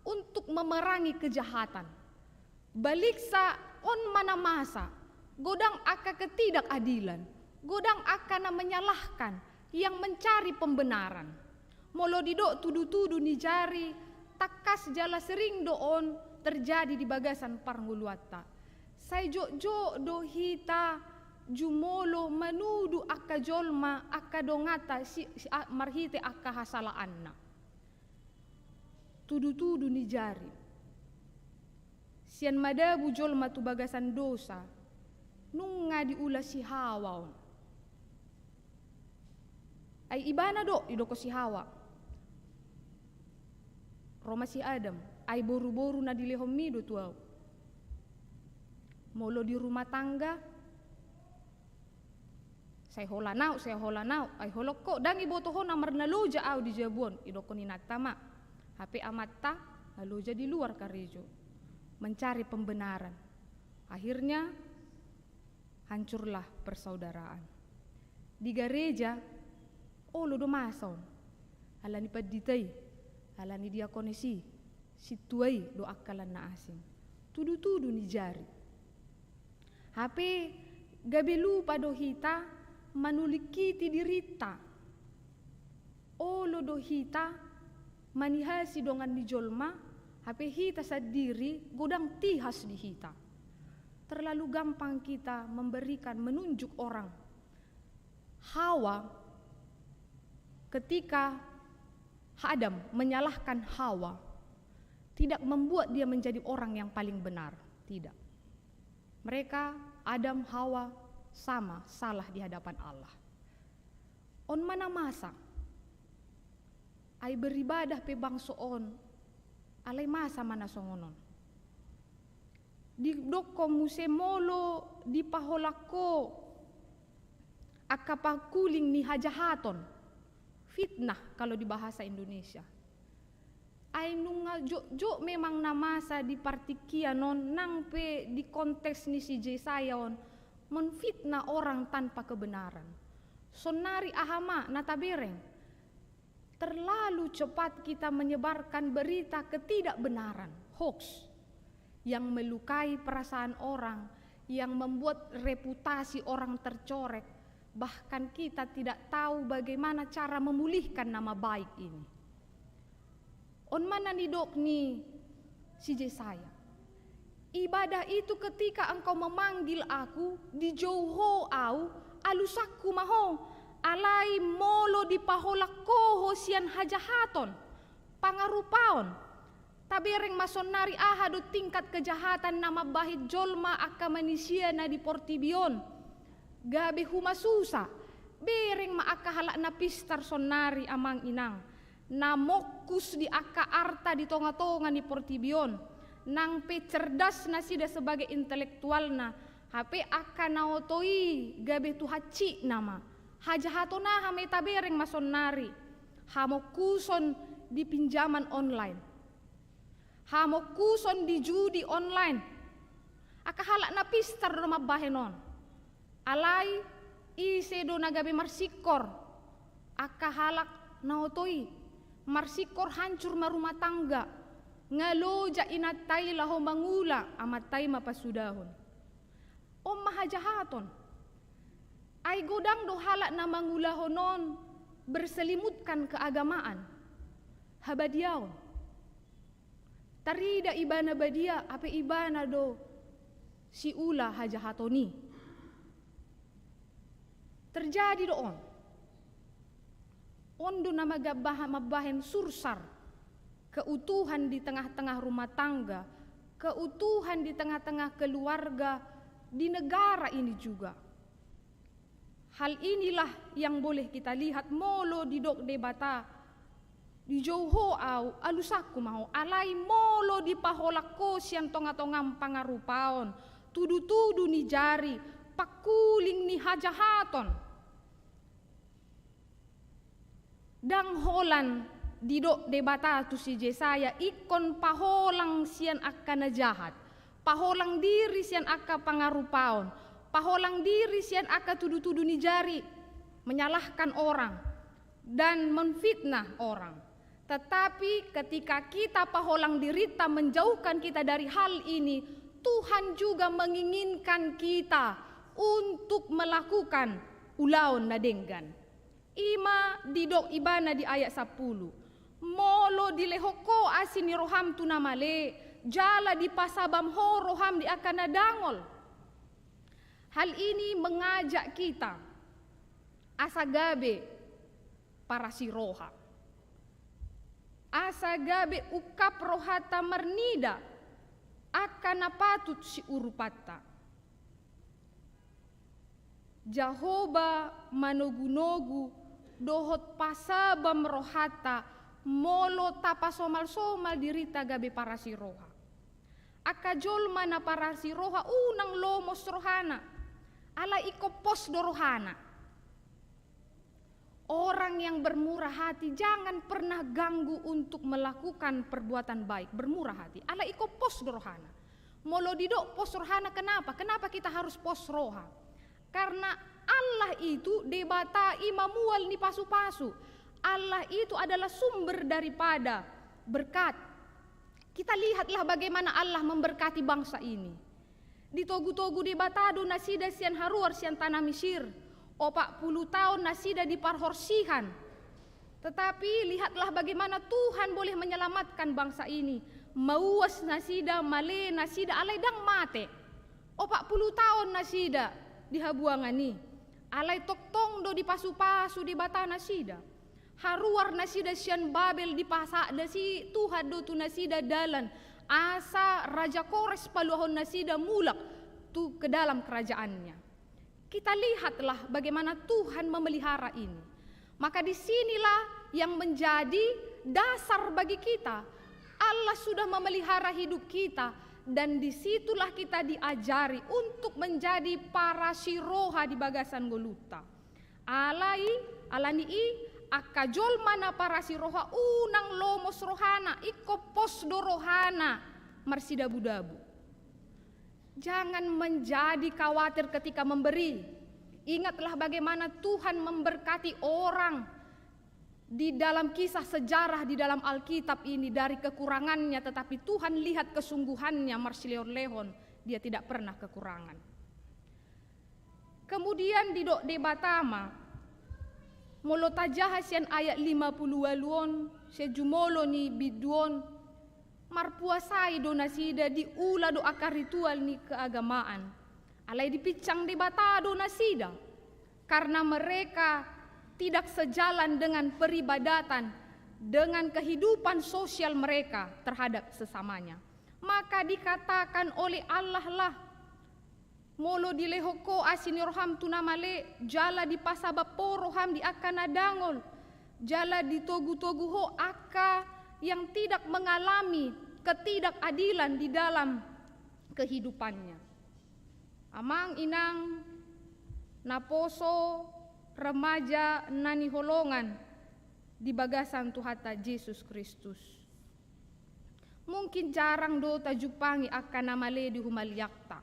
untuk memerangi kejahatan. Baliksa on mana masa, godang aka ketidakadilan, godang akana menyalahkan yang mencari pembenaran. Molo didok tudu-tudu ni jari, takas jala sering doon terjadi di bagasan parnguluata. Sai jok-jok do hita jumolo menudu akka jolma akka dongata si marhite akka hasalaanna. Tudu-tudu ni jari. Sian madabu jolma tu bagasan dosa. Nunga diula si Hawa. Ay ibana do idoko si Hawa. Roma si Adam. Ay boru-boru na dilehom mido tuaw. Molo di rumah tangga saya holanau, ay holoko dang ibotoho na marnaloja au di jabon idoko ni natama. HP amatta naloja di luar karejo. Mencari pembenaran. Akhirnya hancurlah persaudaraan. Di gereja olo do mason. Alani paditai, alani diakonesi, situai do akalan na asing. Tudu-tudu ni jari. HP gabelu padohita manulikiti dirita. Olo dohita manihasi dongan di jolma, hape hita sa diri godang tihas di hita. Terlalu gampang kita memberikan menunjuk orang. Hawa ketika Adam menyalahkan Hawa tidak membuat dia menjadi orang yang paling benar, tidak. Mereka Adam Hawa sama salah di hadapan Allah. On mana masa ay beribadah pe bangsoon alay masa mana songonon. di doko musemolo di paholako akapakuling ni hajahaton. Fitnah kalau di bahasa Indonesia. Ay nunga jo memang namasa di partikia non nang pe di konteks ni si Jesaya on menfitnah orang tanpa kebenaran. Sonari ahama natabereng. Terlalu cepat kita menyebarkan berita ketidakbenaran, hoax, yang melukai perasaan orang, yang membuat reputasi orang tercorek, bahkan kita tidak tahu bagaimana cara memulihkan nama baik ini. On mana nidok ni si Jesaya. Ibadah itu ketika engkau memanggil aku di jauho au alusakku maho alai molo di paholako sian hajahaton pangarupaon tabereng masonari ahadu tingkat kejahatan nama bahit jolma aka manusia na di portibion gabe humasusa bereng ma aka halak na pistar sonari amang inang namokus di aka arta di tonga-tonga ni portibion nang pe cerdas na sida sebagai intelektual na hape aka naotoi gabe tu haci nama hajahato na hame tabereng masonari hamokuson di pinjaman online hamokuson di judi online aka halak na pistar do mabahenon alai ise do nagabe marsikor aka halak naotoi marsikor hancur marumah tangga ngaloja inatai laho mangula amatai mapasudahon mahajahaton ay godang do halak na mangulahonon berselimutkan keagamaan habadiaon tarida ibana badia ape ibana do si ula hajahatoni terjadi doon ondo na mabahen sursar keutuhan di tengah-tengah rumah tangga, keutuhan di tengah-tengah keluarga di negara ini juga. Hal inilah yang boleh kita lihat molo di dok debata di jauho au alusaku mau alai molo di paholako siang tonga-tongam pangarupaon tudu-tudu ni jari pakuling ni hajahaton dang holan didok debata tu si Jesaya ikon paholang sian akan jahat paholang diri sian aka pangarupaon paholang diri sian aka tudu-tudu ni jari menyalahkan orang dan menfitnah orang. Tetapi ketika kita paholang dirita menjauhkan kita dari hal ini, Tuhan juga menginginkan kita untuk melakukan ulaon na denggan. Ima didok ibana di ayat 10. Molo di lehoko asini roham tunamale, jala di pasabam ho roham di akana dangol. Hal ini mengajak kita asagabe para siroha. Asagabe ukap rohata mernida akana patut si urupata. Jahoba manogu-nogu dohot pasabam rohata molo tapa somal-somal dirita gabe para siroha. Aka jolma na para siroha unang lomos rohana ala ikopos do rohana. Orang yang bermurah hati jangan pernah ganggu untuk melakukan perbuatan baik. Bermurah hati ala ikopos do rohana. Molo didok pos rohana kenapa? Kenapa kita harus pos roha? Karena Allah itu debata imamual ni pasu-pasu. Allah itu adalah sumber daripada berkat. Kita lihatlah bagaimana Allah memberkati bangsa ini. Di togu-togu debatado nasida sian haruar sian tanah Mesir. 40 tahun nasida diparhorsihan. Tetapi lihatlah bagaimana Tuhan boleh menyelamatkan bangsa ini. Mauas nasida, male nasida, alay dang mate. 40 tahun nasida dihabuangan ni. Alay toktong do di pasu-pasu di bata nasida. Haruar nasida sian Babel di pasa dasi Tuhan do tu nasida dalan. Asa Raja Kores paluahon nasida mulak tu ke dalam kerajaannya. Kita lihatlah bagaimana Tuhan memelihara ini. Maka disinilah yang menjadi dasar bagi kita. Allah sudah memelihara hidup kita dan disitulah kita diajari untuk menjadi para siroha di bagasan goluta. Alani akajol mana para siroha unang lomos rohana iko posdo rohana marsida budabu. Jangan menjadi khawatir ketika memberi. Ingatlah bagaimana Tuhan memberkati orang di dalam kisah sejarah di dalam Alkitab ini, dari kekurangannya tetapi Tuhan lihat kesungguhannya. Marsileon Lehon, dia tidak pernah kekurangan. Kemudian di dok debatama molo tajahasian ayat 50 waluon sejumolo ni biduon marpuasai donasida di ula do akar ritual ni keagamaan. Alai dipicang debata donasida karena mereka tidak sejalan dengan peribadatan, dengan kehidupan sosial mereka terhadap sesamanya. Maka dikatakan oleh Allah lah, molo dilehoko asiniroham tunamale jala di pasabaporoham di akanadangol, jala di togu-toguho aka yang tidak mengalami ketidakadilan di dalam kehidupannya. Amang inang naposo remaja nani holongan di bagasan Tuhata Yesus Kristus. Mungkin jarang do tajupangi akan namale di humaliakta.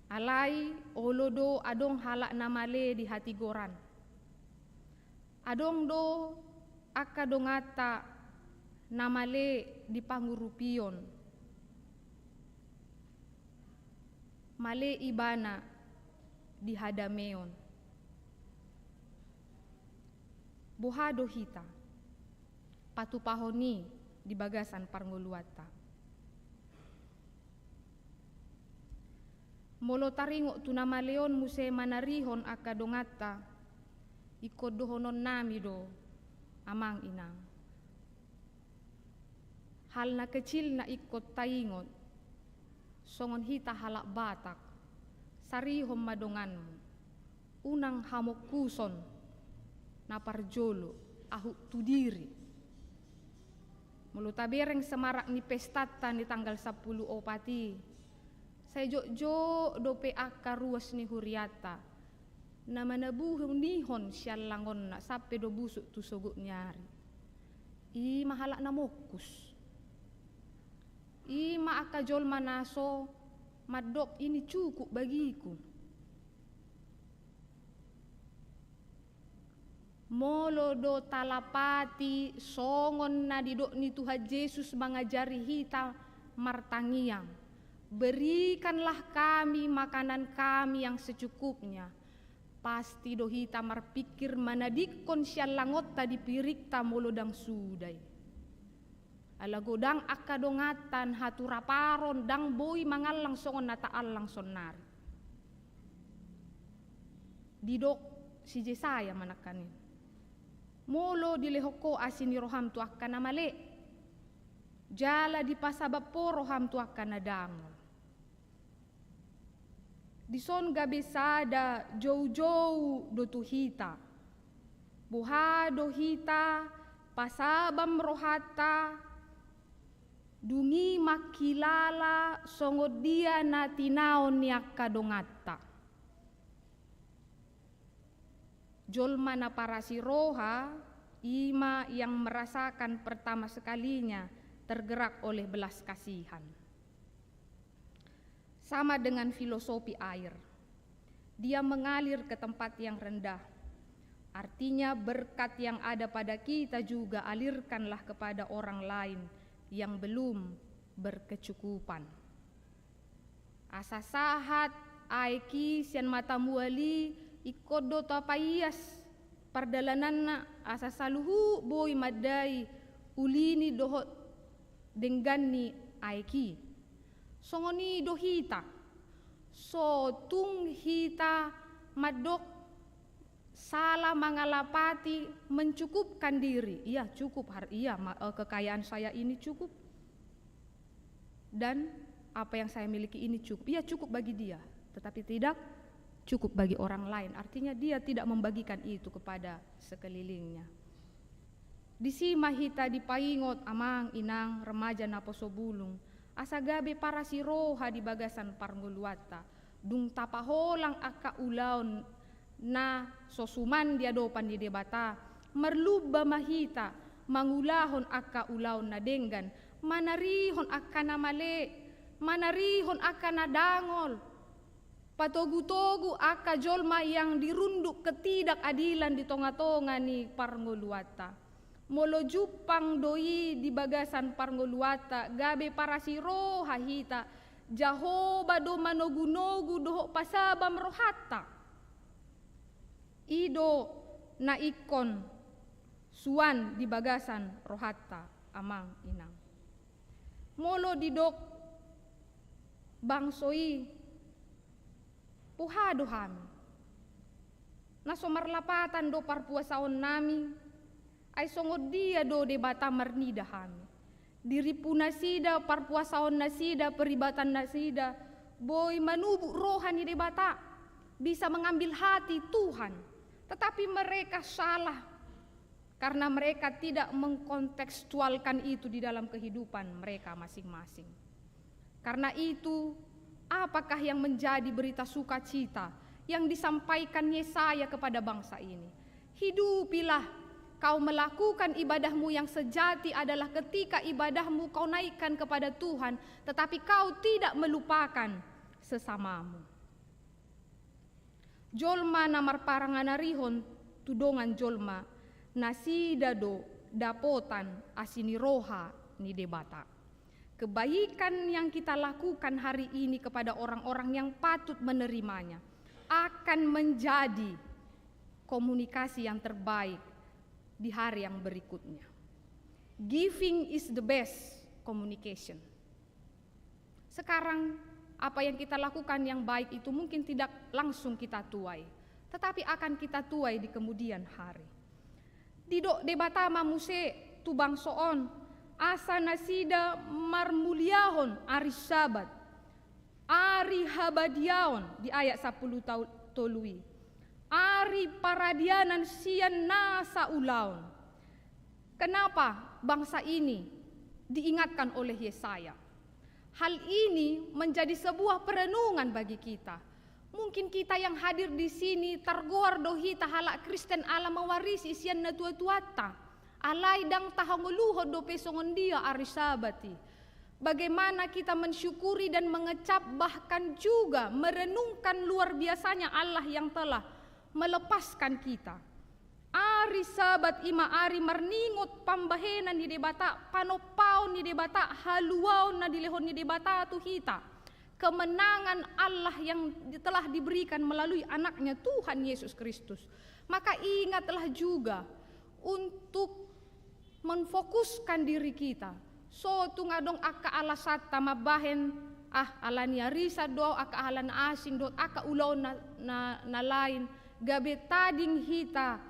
Alai olodo adong halak namale di hati goran. Adong do akadongata namale di pangurupion. Male ibana di hadameon. Bohado hita patupahoni di bagasan parngoluata. Molo taringo tunamaleon muse manarihon akadongata ikodohonon nami do amang inang. Hal na kecil na ikot taingot songon hita halak batak sarihom madonganmu unang hamokuson na parjolo ahu tudiri. Mulu tabereng semarak ni pestata ni tanggal 10 opati. Saya jokjo dope akka ruas ni huriata. Na manabuhong nihon siya langon na sape do busuk tu sogok nyari. I mahalak na mokus. I maakajol manaso madok ini cukup bagiku. Molo do talapati songon na didok ni Tuhan Yesus mengajari hita martangiang. Berikanlah kami makanan kami yang secukupnya. Pasti do hita marpikir manadikon siya langot tadi pirikta molo dang sudai. Ala godang akadongatan haturaparon dang boy mangalang songon nataalang sonari. Didok si Jesaya manakanin. Molo dilehoko asiniroham tu akan namale. Jala di pasabaporoham tu akan nadangol. Dison gabesada jauh-jauh do tu hita. Buhado hita pasabam rohata dungi makilala songod dia na tinaon ni akadongata. Jolma na para siroha ima yang merasakan pertama sekalinya tergerak oleh belas kasihan. Sama dengan filosofi air. Dia mengalir ke tempat yang rendah. Artinya berkat yang ada pada kita juga alirkanlah kepada orang lain yang belum berkecukupan. Asa sahat aiki sian mata muali ikodo tapayas pardalanan na asa saluhu boy madai ulini dohot denggani aiki. Songoni dohita so tung hita madok salah mangalapati mencukupkan diri. Iya cukup, kekayaan saya ini cukup dan apa yang saya miliki ini cukup. Iya cukup bagi dia, tetapi tidak cukup bagi orang lain. Artinya dia tidak membagikan itu kepada sekelilingnya. Disima hita dipaingot amang inang remaja na posobulung. Asa gabi para si roha di bagasan parnguluata. Dung tapaholang aka ulaon na sosuman dia dopan di debata. Merluba mahita mangulahon aka ulaon na denggan. Manarihon aka na mali. Manarihon aka na dangol. Patogu-togu aka jolma yang dirunduk ketidakadilan di tonga-tonga ni parnguluata. Molo jupang doi di bagasan parngoluata gabe para si roha hita Jahoba do manogu-nogu doho pasabam rohata ido na ikon suan di bagasan rohata amang inang molo didok bangsoi puhado hami nasomarlapatan do parpuasaon nami ay songod dia do debata marnida hami. Diripuna sida, parpuasaon na sida, peribatan na sida, boy manubu rohan ni debata, bisa mengambil hati Tuhan. Tetapi mereka salah, karena mereka tidak mengkontekstualkan itu di dalam kehidupan mereka masing-masing. Karena itu, apakah yang menjadi berita sukacita yang disampaikan Yesaya kepada bangsa ini? Hidupilah. Kau melakukan ibadahmu yang sejati adalah ketika ibadahmu kau naikkan kepada Tuhan, tetapi kau tidak melupakan sesamamu. Jolma namar paranganarihon tudongan jolma nasida do dapotan asini roha ni debata. Kebaikan yang kita lakukan hari ini kepada orang-orang yang patut menerimanya akan menjadi komunikasi yang terbaik di hari yang berikutnya. Giving is the best communication. Sekarang apa yang kita lakukan yang baik itu mungkin tidak langsung kita tuai, tetapi akan kita tuai di kemudian hari. Didok debata mamuse tubang soon asa nasida marmuliahon ari sabat ari habadiaon di ayat 10 tolui. Ari paradianan sian nasa ulaun. Kenapa bangsa ini diingatkan oleh Yesaya? Hal ini menjadi sebuah perenungan bagi kita. Mungkin kita yang hadir di sini tergoar dohita halak Kristen ala mewarisi sian na tua-tuata. Alai dang tahanguluho do pesongon dia ari sabati. Bagaimana kita mensyukuri dan mengecap bahkan juga merenungkan luar biasanya Allah yang telah melepaskan kita. Ari sabat ima ari marningot pambahenan ni debata panopaon ni debata haluaon na dilehon ni debata tu hita. Kemenangan Allah yang telah diberikan melalui anaknya Tuhan Yesus Kristus. Maka ingatlah juga untuk menfokuskan diri kita. So tungadong aka alasat mabahen alania risa do aka alan asing do aka ulaw na lain. Gabe tading hita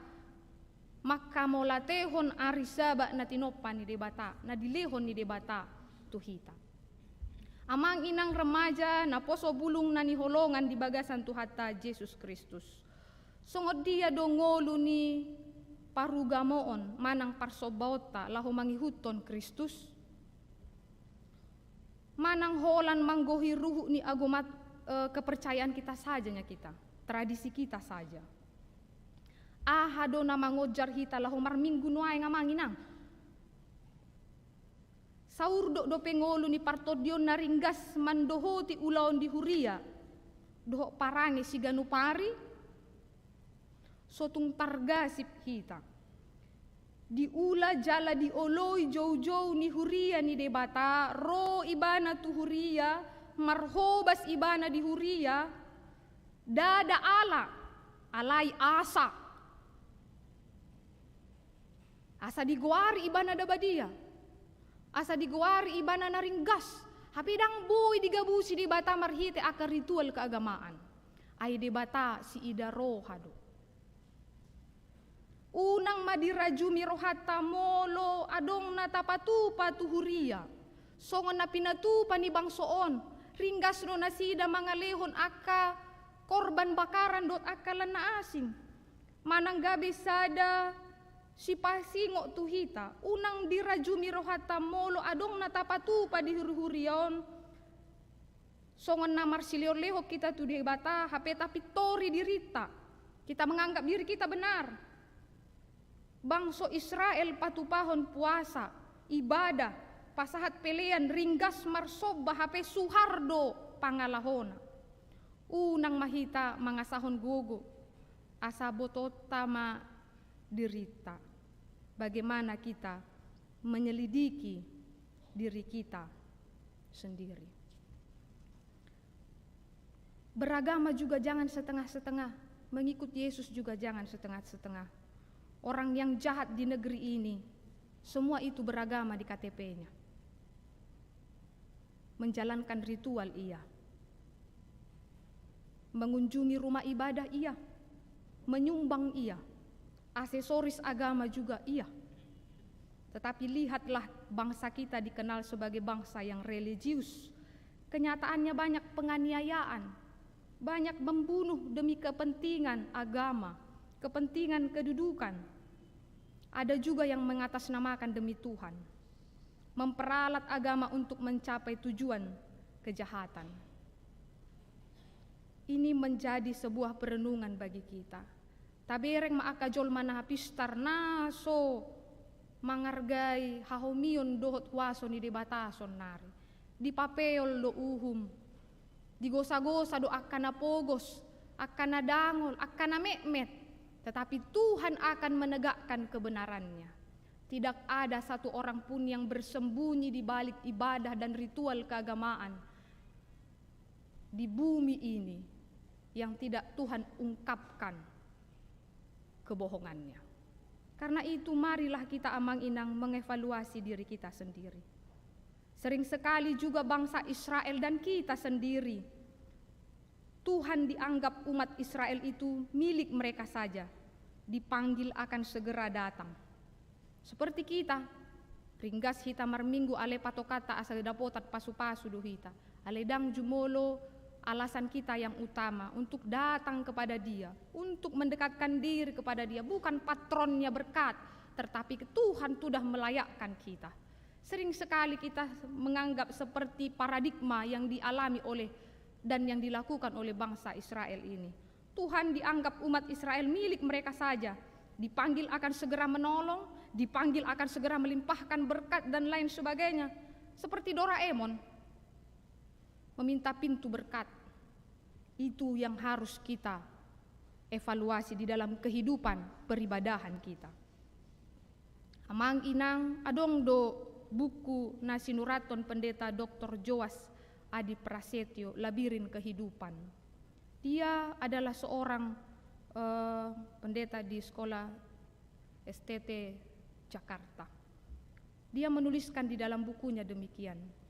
maka molatehon arisaba na tinopan ni debata na dilehon ni debata tu hita. Amang inang remaja na poso bulung na niholongan di bagasan tu hata Yesus Kristus. Songod dia dongolu ni parugamoon manang parsobauta lahu mangihuton Kristus. Manang holan manggohi ruhu ni agomat kepercayaan kita sajanya kita. Tradisi kita saja. Ahado na mangojar hita lahumar minggu nuay nga manginang. Saur do pengolu ni partodion na ringgas mandoho ti ulaon di huria. Doho parangi si ganupari. Sotung targasip hita. Di ula jala di oloy jow-jow ni huria ni debata. Ro ibana tu huria. Marhobas ibana di huria. Dada ala, alai asa. Asa diguari ibana dabadia. Asa diguari ibana naringgas. Hapidang buy digabusi di bata marhite akar ritual keagamaan. Ay di bata si ida rohado. Unang madirajumi rohata molo adong natapatupa tuhuria. Songon na pinatupa ni bangsoon. Ringgas no nasida mangalehon aka korban bakaran dot akalan na asing. Manang gabi sada Si pasingo tu hita, unang dirajumi rohata molo adong natapatu pa di huri-hurion. Songon na marsilior leho kita tu di bata, hape tapi tori dirita. Kita menganggap diri kita benar. Bangso Israel patupahon puasa, ibadah, pasahat pelean, ringgas marsoba, hape suhardo pangalahona. Unang mahita mangasahon gogo, asabotota ma dirita. Bagaimana kita menyelidiki diri kita sendiri. Beragama juga jangan setengah-setengah, mengikut Yesus juga jangan setengah-setengah. Orang yang jahat di negeri ini, semua itu beragama di KTP-nya. Menjalankan ritual iya. Mengunjungi rumah ibadah iya. Menyumbang iya. Aksesoris agama juga iya. Tetapi lihatlah bangsa kita dikenal sebagai bangsa yang religius. Kenyataannya banyak penganiayaan, banyak membunuh demi kepentingan agama, kepentingan kedudukan. Ada juga yang mengatasnamakan demi Tuhan, memperalat agama untuk mencapai tujuan kejahatan. Ini menjadi sebuah perenungan bagi kita. Tabereng maakajol manahapistar naso mangargai hahomion dohot waso ni debatason nari. Di papeol do uhum. Di gosa-gosa do akana pogos, akana dangol, akana mekmet. Tetapi Tuhan akan menegakkan kebenarannya. Tidak ada satu orang pun yang bersembunyi di balik ibadah dan ritual keagamaan di bumi ini yang tidak Tuhan ungkapkan kebohongannya. Karena itu marilah kita amang-inang mengevaluasi diri kita sendiri. Sering sekali juga bangsa Israel dan kita sendiri, Tuhan dianggap umat Israel itu milik mereka saja, dipanggil akan segera datang. Seperti kita, ringgas hita marminggu ale patokata asal dapotat pasu-pasu do hita, ale dang jumolo. Alasan kita yang utama untuk datang kepada Dia, untuk mendekatkan diri kepada Dia, bukan patronnya berkat, tetapi Tuhan sudah melayakkan kita. Sering sekali kita menganggap seperti paradigma yang dialami oleh dan yang dilakukan oleh bangsa Israel ini. Tuhan dianggap umat Israel milik mereka saja, dipanggil akan segera menolong, dipanggil akan segera melimpahkan berkat dan lain sebagainya. Seperti Doraemon meminta pintu berkat. Itu yang harus kita evaluasi di dalam kehidupan peribadahan kita. Amang inang adong do buku nasinuraton pendeta Dr. Joas Adi Prasetyo, Labirin Kehidupan. Dia adalah seorang pendeta di sekolah STT Jakarta. Dia menuliskan di dalam bukunya demikian.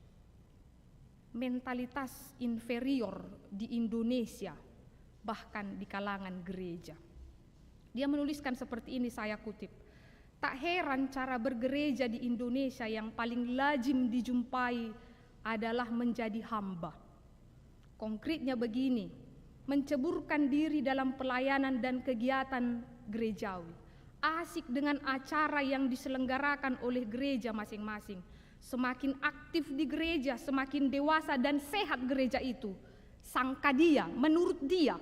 Mentalitas inferior di Indonesia, bahkan di kalangan gereja. Dia menuliskan seperti ini, saya kutip. Tak heran cara bergereja di Indonesia yang paling lazim dijumpai adalah menjadi hamba. Konkretnya begini, menceburkan diri dalam pelayanan dan kegiatan gerejawi. Asik dengan acara yang diselenggarakan oleh gereja masing-masing. Semakin aktif di gereja, semakin dewasa dan sehat gereja itu. Sangka dia, menurut dia,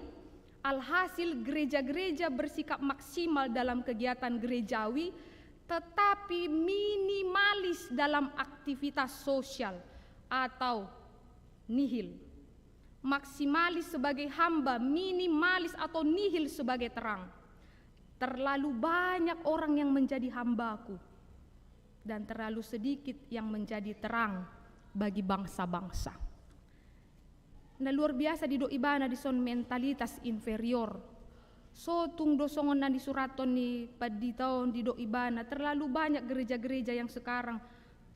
alhasil gereja-gereja bersikap maksimal dalam kegiatan gerejawi, tetapi minimalis dalam aktivitas sosial atau nihil. Maksimalis sebagai hamba, minimalis atau nihil sebagai terang. Terlalu banyak orang yang menjadi hambaku, dan terlalu sedikit yang menjadi terang bagi bangsa-bangsa. Nah, luar biasa di do ibana di son mentalitas inferior. So tung do songon na di suraton ni paditaon di do ibana, terlalu banyak gereja-gereja yang sekarang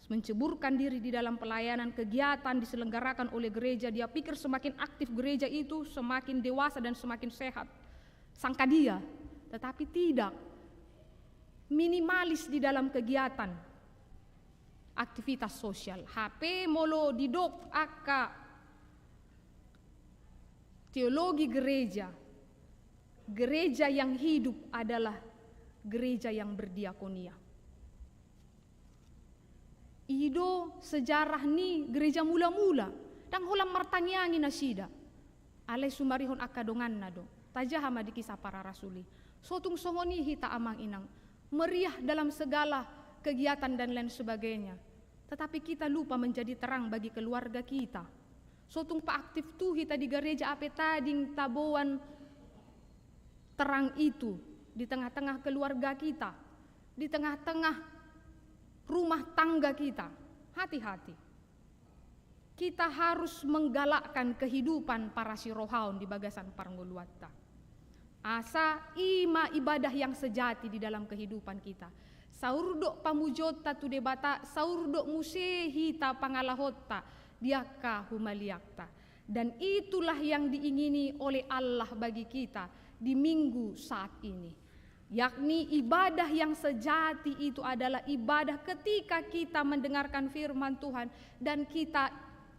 menceburkan diri di dalam pelayanan, kegiatan diselenggarakan oleh gereja. Dia pikir semakin aktif gereja itu semakin dewasa dan semakin sehat. Sangka dia, tetapi tidak. Minimalis di dalam kegiatan aktivitas sosial. HP molo didok aka teologi gereja. Gereja yang hidup adalah gereja yang berdiakonia. Ido sejarah ni gereja mula-mula dang holam martanyangi na sida. Ale sumarihon akadongan na do. Tajahama di kisah para rasuli. Sotung songoni hita amang inang. Meriah dalam segala kegiatan dan lain sebagainya. Tetapi kita lupa menjadi terang bagi keluarga kita. Sotung paaktif tu hita di gereja ape tading taboan terang itu di tengah-tengah keluarga kita, di tengah-tengah rumah tangga kita. Hati-hati. Kita harus menggalakkan kehidupan para sirohaun di bagasan Parnggoluatta. Asa ima ibadah yang sejati di dalam kehidupan kita. Saurdok pamujota tu debata, saurdok musehita pangalahota, diaka humaliakta. Dan itulah yang diingini oleh Allah bagi kita di minggu saat ini. Yakni ibadah yang sejati itu adalah ibadah ketika kita mendengarkan firman Tuhan dan kita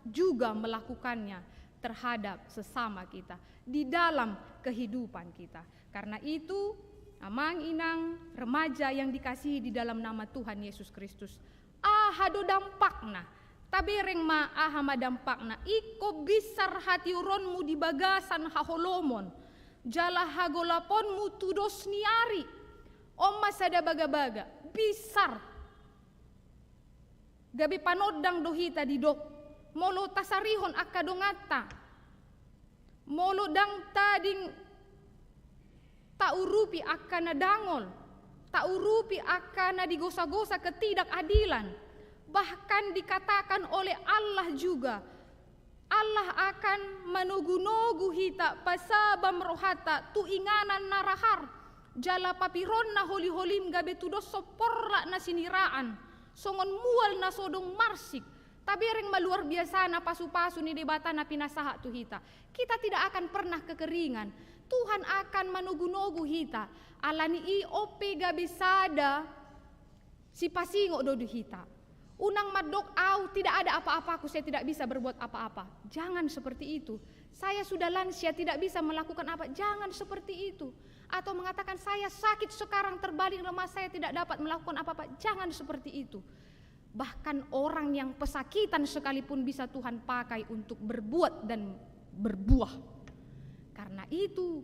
juga melakukannya terhadap sesama kita di dalam kehidupan kita. Karena itu, amang inang remaja yang dikasihi di dalam nama Tuhan Yesus Kristus, ahado dampakna, tabereng ma ahama dampakna, iko bisar hati uronmu di bagasan haholomon, jala hagolaponmu tudos niari, oma sada baga-baga, bisar, gabi panodang dohita di dok, molo tasarihon akadongata, molo dang tading taurupi akana dangol, taurupi akana digosa-gosa ketidakadilan. Bahkan dikatakan oleh Allah juga, Allah akan menugu-nugu hita pasabam rohata tu inganan narahar, jala papiron na holi-holim gabe tudos soporla na siniraan, songon mual na sodong marsik. Tabereng maluar biasa na pasu-pasu ni debata na pinasaha tu hita. Kita tidak akan pernah kekeringan. Tuhan akan manugu-nugu hita. Alani i ope gabisada si pasingo dodu hita. Unang madok au tidak ada apa-apaku, saya tidak bisa berbuat apa-apa. Jangan seperti itu. Saya sudah lansia tidak bisa melakukan apa. Jangan seperti itu. Atau mengatakan saya sakit sekarang terbalik lemah saya tidak dapat melakukan apa-apa. Jangan seperti itu. Bahkan orang yang pesakitan sekalipun bisa Tuhan pakai untuk berbuat dan berbuah. Karena itu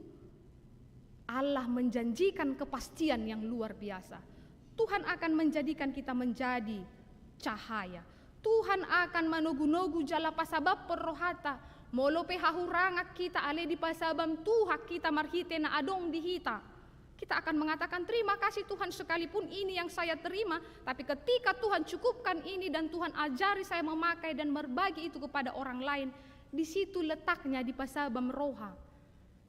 Allah menjanjikan kepastian yang luar biasa. Tuhan akan menjadikan kita menjadi cahaya. Tuhan akan manogu-nogu jala pasabab perrohata. Molope hahurangak kita ale di pasabam Tuhan kita marhite na adong dihita. Kita akan mengatakan terima kasih Tuhan sekalipun ini yang saya terima. Tapi ketika Tuhan cukupkan ini dan Tuhan ajari saya memakai dan berbagi itu kepada orang lain. Di situ letaknya di pasabam roha.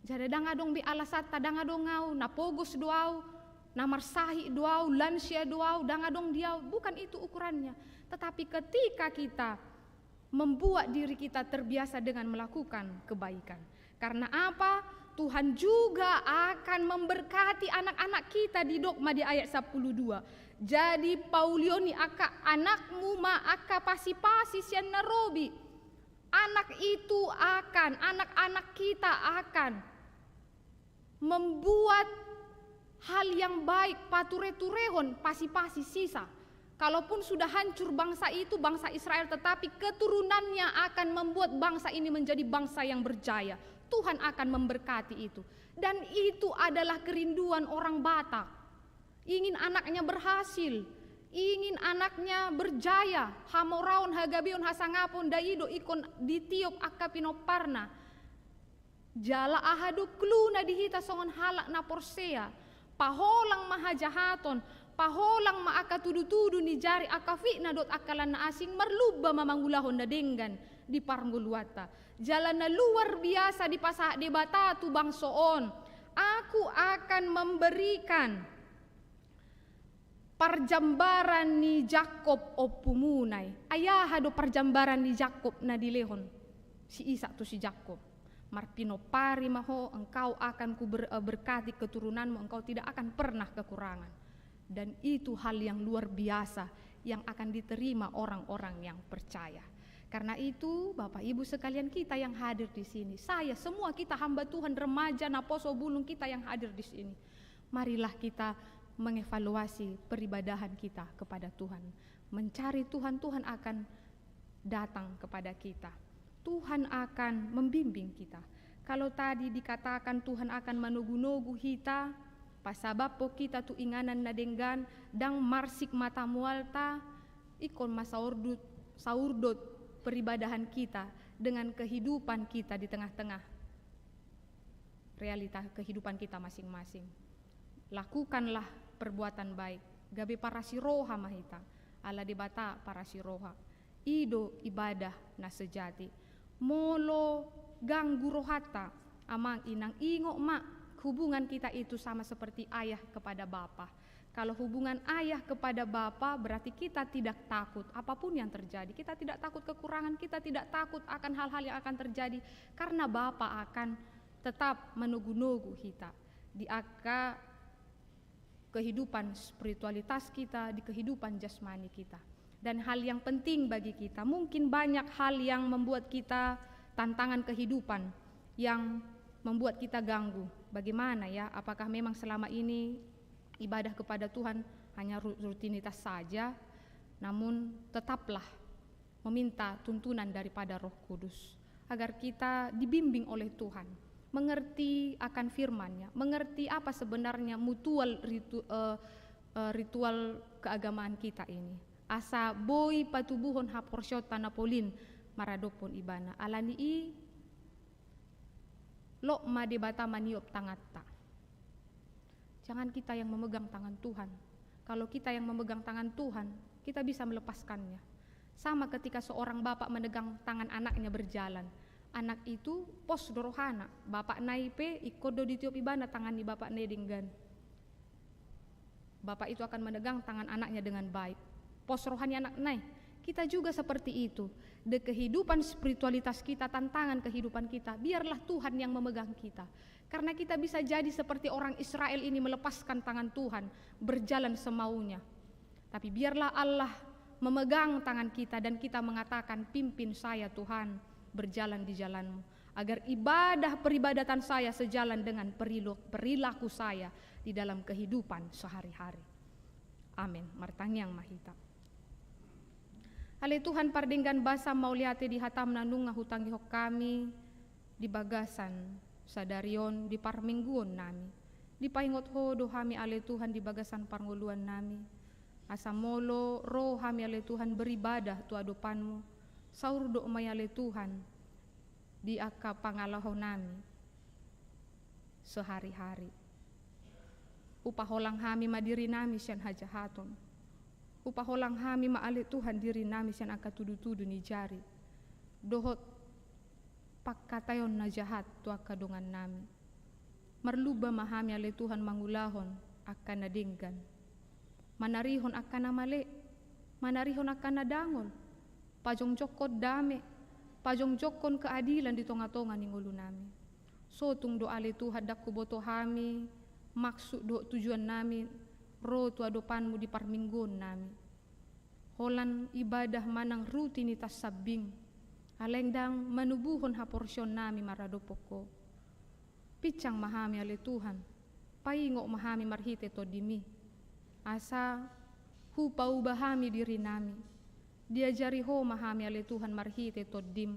Jadi dangadong bi alasata dangadong ngau napogos doau, namarsahi doau, lansia doau, dangadong diau. Bukan itu ukurannya. Tetapi ketika kita membuat diri kita terbiasa dengan melakukan kebaikan. Karena apa? Tuhan juga akan memberkati anak-anak kita di dogma di ayat 12. Jadi Paulioni aka anakmu ma aka pasi-pasi sian narobi. Anak itu akan, anak-anak kita akan membuat hal yang baik pature-turehon pasi-pasi sisa. Kalaupun sudah hancur bangsa itu, bangsa Israel, tetapi keturunannya akan membuat bangsa ini menjadi bangsa yang berjaya. Tuhan akan memberkati itu. Dan itu adalah kerinduan orang Batak. Ingin anaknya berhasil, ingin anaknya berjaya. Hamoraon hagabion hasangapon daido ikon ditiup akapinoparna. Jala ahadu kluna dihita songon halak na porsea. Paholang mahajahaton, paholang maaka tudu-tudu ni jari akafina dot akalan na asing merluba mamangulahon na denggan di Parnggoluatta. Jalan na luar biasa di pasah debata tu bangsoon. Aku akan memberikan parjambaran ni Jakob opumunay. Ayah do parjambaran ni Jakob na dilehon. Si Isa tu si Jakob. Marpinopari maho, engkau akan berkati keturunanmu, engkau tidak akan pernah kekurangan. Dan itu hal yang luar biasa yang akan diterima orang-orang yang percaya. Karena itu Bapak Ibu sekalian kita yang hadir di sini, saya semua kita hamba Tuhan, remaja, naposo bulung kita yang hadir di sini. Marilah kita mengevaluasi peribadahan kita kepada Tuhan. Mencari Tuhan, Tuhan akan datang kepada kita. Tuhan akan membimbing kita. Kalau tadi dikatakan Tuhan akan menugu-nugu kita, pasabab po kita tu inganan na denggan, dang marsik mata mualta, ikon saurdot peribadahan kita dengan kehidupan kita di tengah-tengah realita kehidupan kita masing-masing. Lakukanlah perbuatan baik. Gabe para siroha mahita, ala dibata para siroha. Ido ibadah na sejati. Molo ganggu rohata, amang inang ingok mak. Hubungan kita itu sama seperti ayah kepada bapa. Kalau hubungan ayah kepada bapa berarti kita tidak takut apapun yang terjadi. Kita tidak takut kekurangan, kita tidak takut akan hal-hal yang akan terjadi. Karena bapa akan tetap menugu-nugu kita. Di angka kehidupan spiritualitas kita, di kehidupan jasmani kita. Dan hal yang penting bagi kita, mungkin banyak hal yang membuat kita tantangan kehidupan, yang membuat kita ganggu. Bagaimana ya, apakah memang selama ini ibadah kepada Tuhan hanya rutinitas saja, namun tetaplah meminta tuntunan daripada Roh Kudus, agar kita dibimbing oleh Tuhan, mengerti akan firman-Nya, mengerti apa sebenarnya ritual keagamaan kita ini. Asa boy patubuhon haporsyot tanapolin maradopon ibana alani i lo madebata maniop tangatta. Jangan kita yang memegang tangan Tuhan. Kalau kita yang memegang tangan Tuhan, kita bisa melepaskannya. Sama ketika seorang bapak memegang tangan anaknya berjalan. Anak itu pos dorohana, bapak naipe ikodo di tiop ibana tangan di bapak nedinggan. Bapak itu akan memegang tangan anaknya dengan baik. Pos rohani anak nai. Kita juga seperti itu. Di kehidupan spiritualitas kita, tantangan kehidupan kita, biarlah Tuhan yang memegang kita. Karena kita bisa jadi seperti orang Israel ini melepaskan tangan Tuhan, berjalan semaunya. Tapi biarlah Allah memegang tangan kita dan kita mengatakan, pimpin saya Tuhan, berjalan di jalan-Mu, agar peribadatan saya sejalan dengan perilaku saya di dalam kehidupan sehari-hari. Amin. Martanyang mahita. Ale Tuhan pardenggan basa mauliate di hatam nanunga hutang hok kami di bagasan sadarion di parmingguon nami. Di paingot ho do hami ale Tuhan di bagasan parnguluan nami. Asamolo roh hami ale Tuhan beribadah tu adopan-Mu. Saur do mayale Tuhan di aka pangalaho nami sehari-hari. Upaholang hami madiri nami sian hajahaton. Upaholang hami maale Tuhan diri nami sian aka tudu-tudu ni jari. Dohot pakkatayon na jahat tu aka dongan nami. Marluba mahami ale Tuhan mangulahon akan nadinggan. Manarihon akan namale, manarihon akan nadangol. Pajong jokot dame, pajong jokon keadilan di tonga-tonga ning ulu nami. So tung do ale Tuhan dak kuboto hami, maksud do tujuan nami, ro tu adopan-Mu di parminggon nami. Holan ibadah manang rutinitas sabing, alengdang manubuhon ha porsyon nami maradopoko. Picang mahami ale Tuhan, paingok mahami marhite to dimi. Asa hupau bahami diri nami. Diajari ho mahami ale Tuhan marhite todim,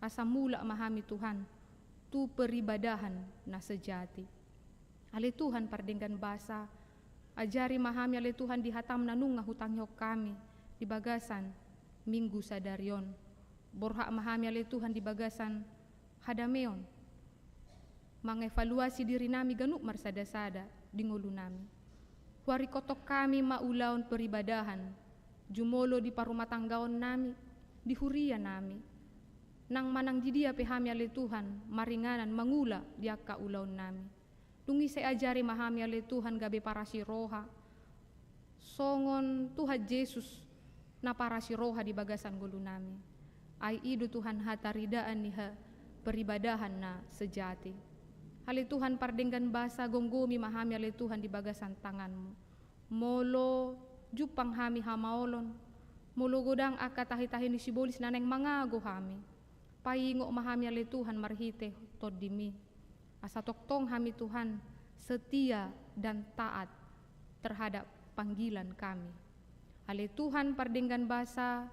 asa mula mahami Tuhan, tu peribadahan na sejati. Ale Tuhan pardenggan basa, ajari mahami ale Tuhan di hatam nanunga hutang hok kami, di bagasan minggu sadarion. Borhak mahami ale Tuhan di bagasan hadameon. Mengevaluasi diri nami ganuk marsada-sada di ngulu nami. Huari kotok kami maulaon peribadahan, jumolo di parumah tanggaon nami, di huria nami. Nang manang di dia pehami ale Tuhan, maringanan mangula di akka ulaon nami. Dungi saya ajari mahami ale Tuhan gabe para siroha. Songon Tuhan Yesus na para siroha di bagasan gulu nami. Ai idu Tuhan hataridaan niha peribadahan na sejati. Ale Tuhan pardenggan basa gonggomi mahami ale Tuhan di bagasan tangan-Mu. Molo jupang hami hamaolon, molo godang aka tahi-tahi ni sibolis naneng mangago hami. Paingok mahami ale Tuhan marhite todimi. Asa toktong hami Tuhan setia dan taat terhadap panggilan kami. Ale Tuhan pardenggan basa,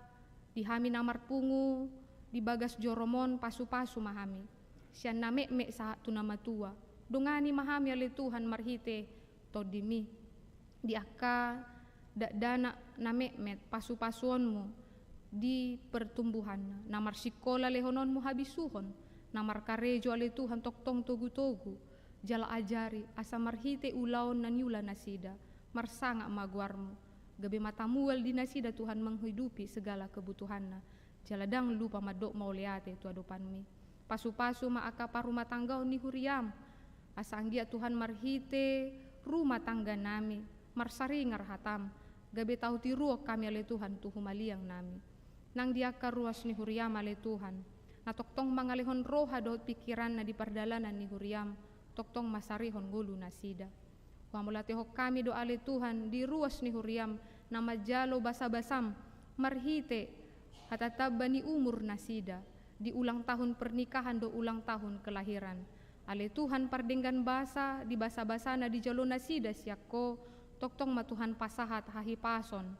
dihami namar pungu, dibagas joromon pasu-pasu mahami. Sian namek-mek sahat tu nama tua. Dongani mahami ale Tuhan marhite todimi. Diaka dana namek-mek pasu-pasuonmu di pertumbuhan. Namar sikola lehononmu habisuhon. Namar karejo ale Tuhan toktong togu-togu. Jala ajari asa marhite ulaon na nyula nasida. Marsanga maguarmu. Gabe matamual di nasida Tuhan menghidupi segala kebutuhanna. Jaladang lupa madok mauleate tu adopanmi. Pasu-pasu maaka parumah tangga ni huriam. Asa anggia Tuhan marhite rumah tangga nami. Marsaringar hatam. Gabe tahu tiruo kami ale Tuhan tu humaliang nami. Nang diaka ruas ni huriam ale Tuhan. Na toktong mangalihon roha dohot pikiran na di pardalanan ni huriam. Toktong masarihon gulu nasida. Wamulate hok kami do ale Tuhan di ruas ni huriam na majalo basa-basam marhite hatataba ni umur nasida di ulang tahun pernikahan do ulang tahun kelahiran. Ale Tuhan pardenggan basa di basa-basa na di jalo nasida siako toktong matuhan pasahat hahi pason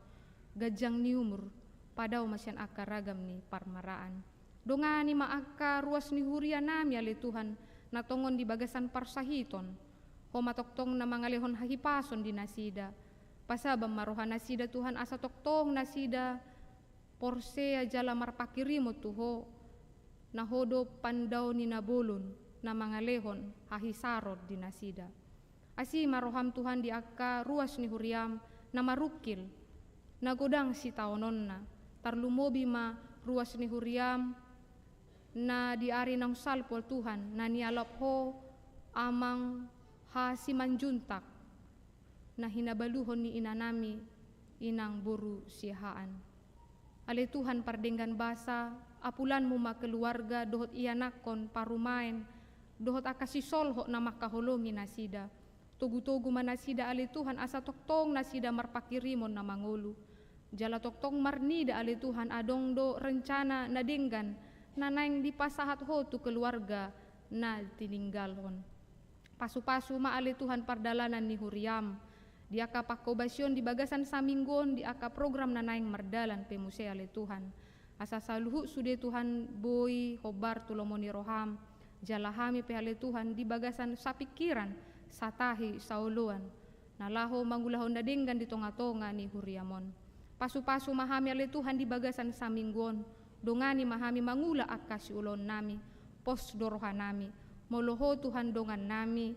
gajang ni umur padao masyan aka ragam ni parmaraan. Dongani maaka ruas ni huria nami ale Tuhan na tongon di bagasan parsahiton. Homa toktong na mangalihon hahipason di nasida. Pasabam marohan nasida Tuhan asa toktong nasida porsea jala marpakirimo tuho. Nahodo pandao ni nabolon na mangalihon hahisarod di nasida. Asi maroham Tuhan di akka ruas ni huriam na marukil. Nagodang si taonon na. Tarlumobi ma ruas ni huriam na diari ng salpol Tuhan na nialap ho amang ha si manjuntak na hinabaluhon ni inanami inang buru sihaan. Ale Tuhan pardenggan basa apulan mo makeluarga dohot iyanakon parumain dohot akasisolho na makaholongi nasida. Tugu-tugu manasida ale Tuhan asa toktong nasida marpakirimon na mangulu. Jala toktong marnida ale Tuhan adong do rencana na denggan na naing dipasahat ho tu keluarga na tininggalhon. Pasu-pasu maale Tuhan pardalanan ni huriam. Di aka pakobasyon di bagasan saminggon di aka program na naing mardalan pemuse ale Tuhan. Asa saluhu sude Tuhan boy hobar tulomoni roham. Jalahami pe ale Tuhan di bagasan sapikiran satahi sauluan. Nalaho mangulahon na denggan di tonga-tonga ni huriamon. Pasu-pasu mahami ale Tuhan di bagasan saminggon. Dongani mahami mangula aka si ulon nami. Pos dorohan nami. Moloho Tuhan dongan nami,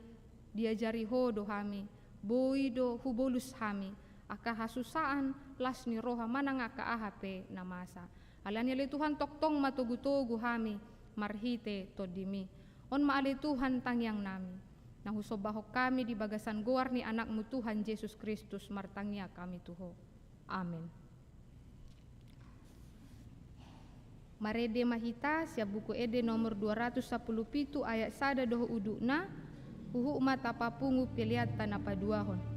diajari ho do hami, boy do hubolus hami, aka hasusaan las ni roha manang aka ahape namasa. Alani ale Tuhan toktong matugu-tugu hami, marhite todimi. On maale Tuhan tangyang nami, nahusobahok kami di bagasan goar ni anakmu Tuhan Yesus Kristus martangya kami tuho. Amen. Marede mahita siap buku ede nomor 217 ayat sada doho udukna uhu mata papungu piliat tanah paduahon.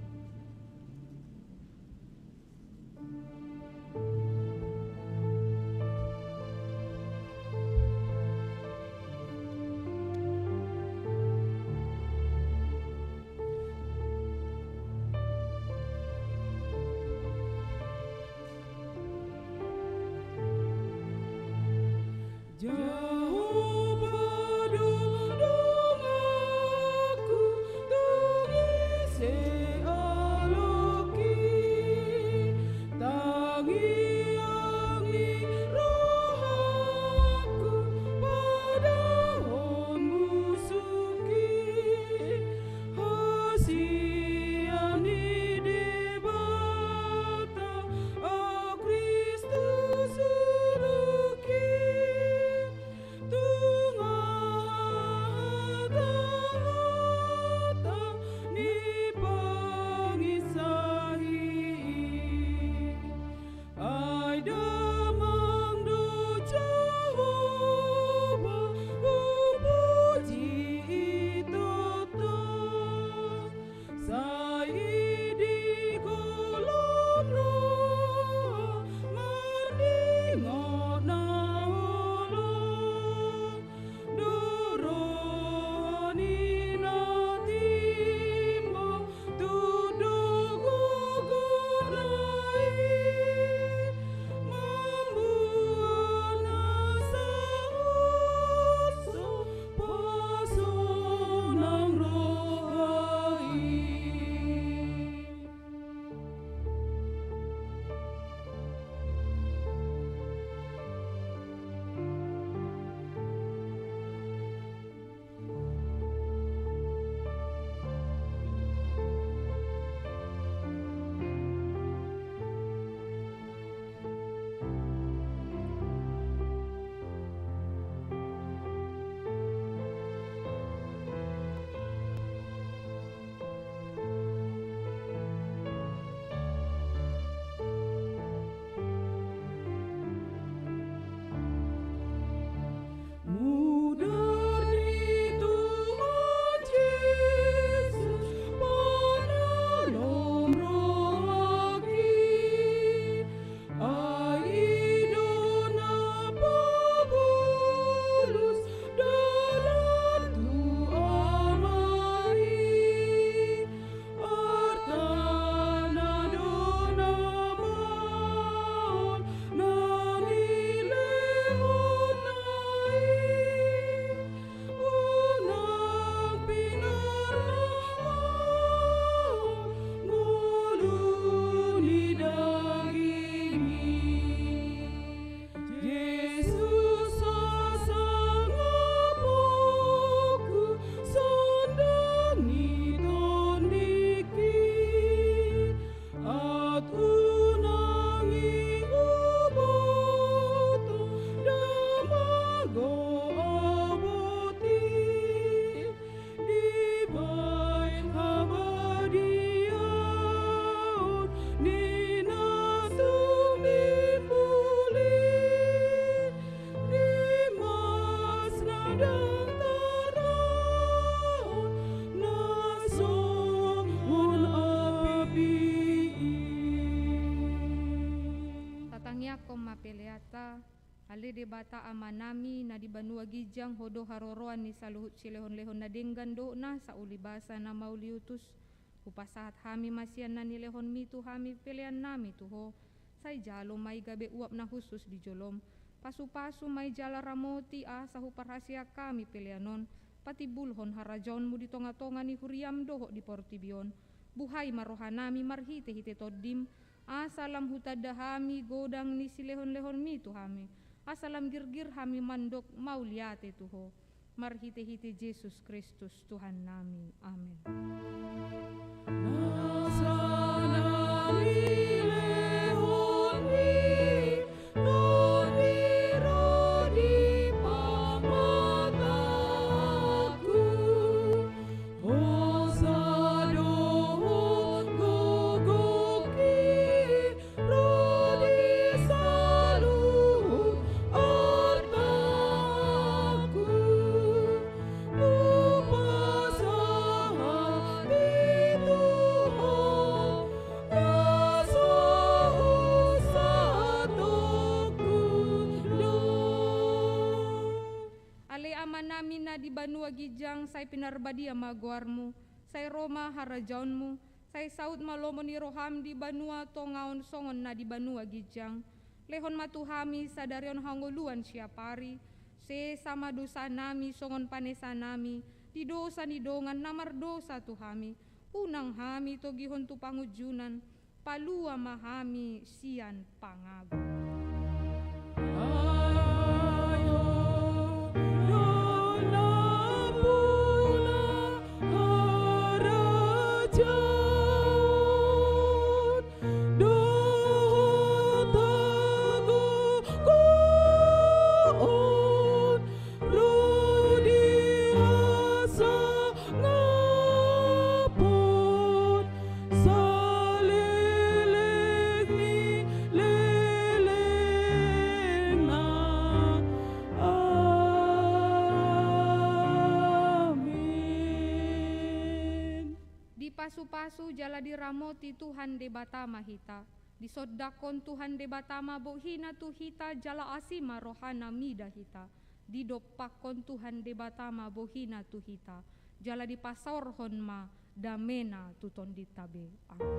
Jauh pada aku, tung isi Ale de bata amanami na di banua gijang hodo haroroan ni saluhut silehon-lehon na denggan do na sa ulibasa na mauliutus upasahat hami masian na nilehon mitu hami pilihan nami tuho say jalo may gabe uap na husus di jolom pasu-pasu may jala ramoti sa huparhasya kami pilihanon pati bulhon harajon mo di tonga-tonga ni huriam doho di portibion buhay marohanami marhite-hite toddim asalam hutada hami godang ni silehon-lehon mitu hami asalam girgir hami mandok mauliate tuho marhite-hite Yesus Kristus Tuhan nami amin. Di banua gijang say pinarbadia maguarmu say Roma harajaunmu say saud malomo ni roham di banua tongaon songon na di banua gijang lehon matuhami sadarion hangoluan siapari se sama dosa nami songon panesa nami di dosa ni dongan namar dosa tuhami unang hami togihon tu pangujunan palua mahami sian pangagu. Pasu-pasu jala diramoti Tuhan de batama hita disodakon Tuhan de batama bohina tu hita jala asima rohana mida hita didopakon Tuhan de batama bohina tu hita jala dipasorhon ma damena tuton ditabe amin.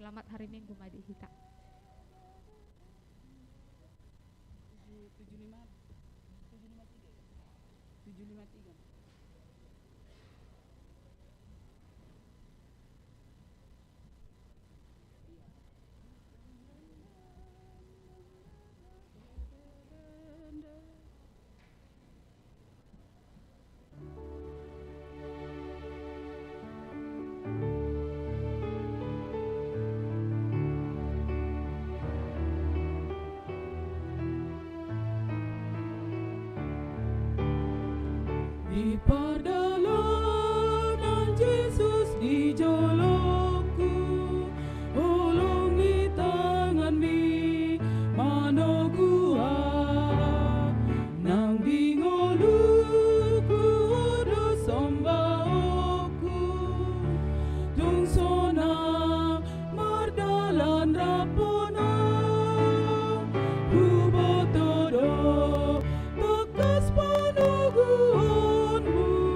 Selamat hari Minggu Madi Hita. 753. Di perjalanan Yesus di jolokku, ulungi tanganmi mano gua, nang bingoluku do sombaoku, tungsona mardalan rapona, hubotodo bekas panuguhonmu.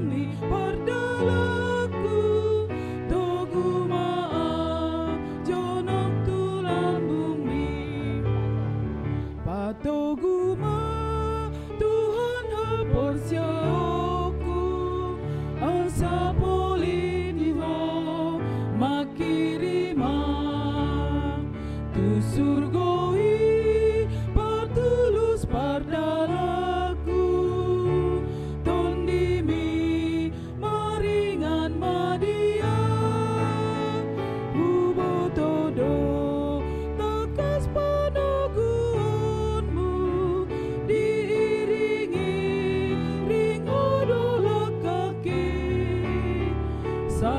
bumi pardalaku togu maaf jonok tulang bumi patogu ma Tuhan hapor siaku asa politiho makirima tu surgoi patulus pardalaku tondimi maringan madia hubo todo takas panaguanmu diiringi ring odola kaki sa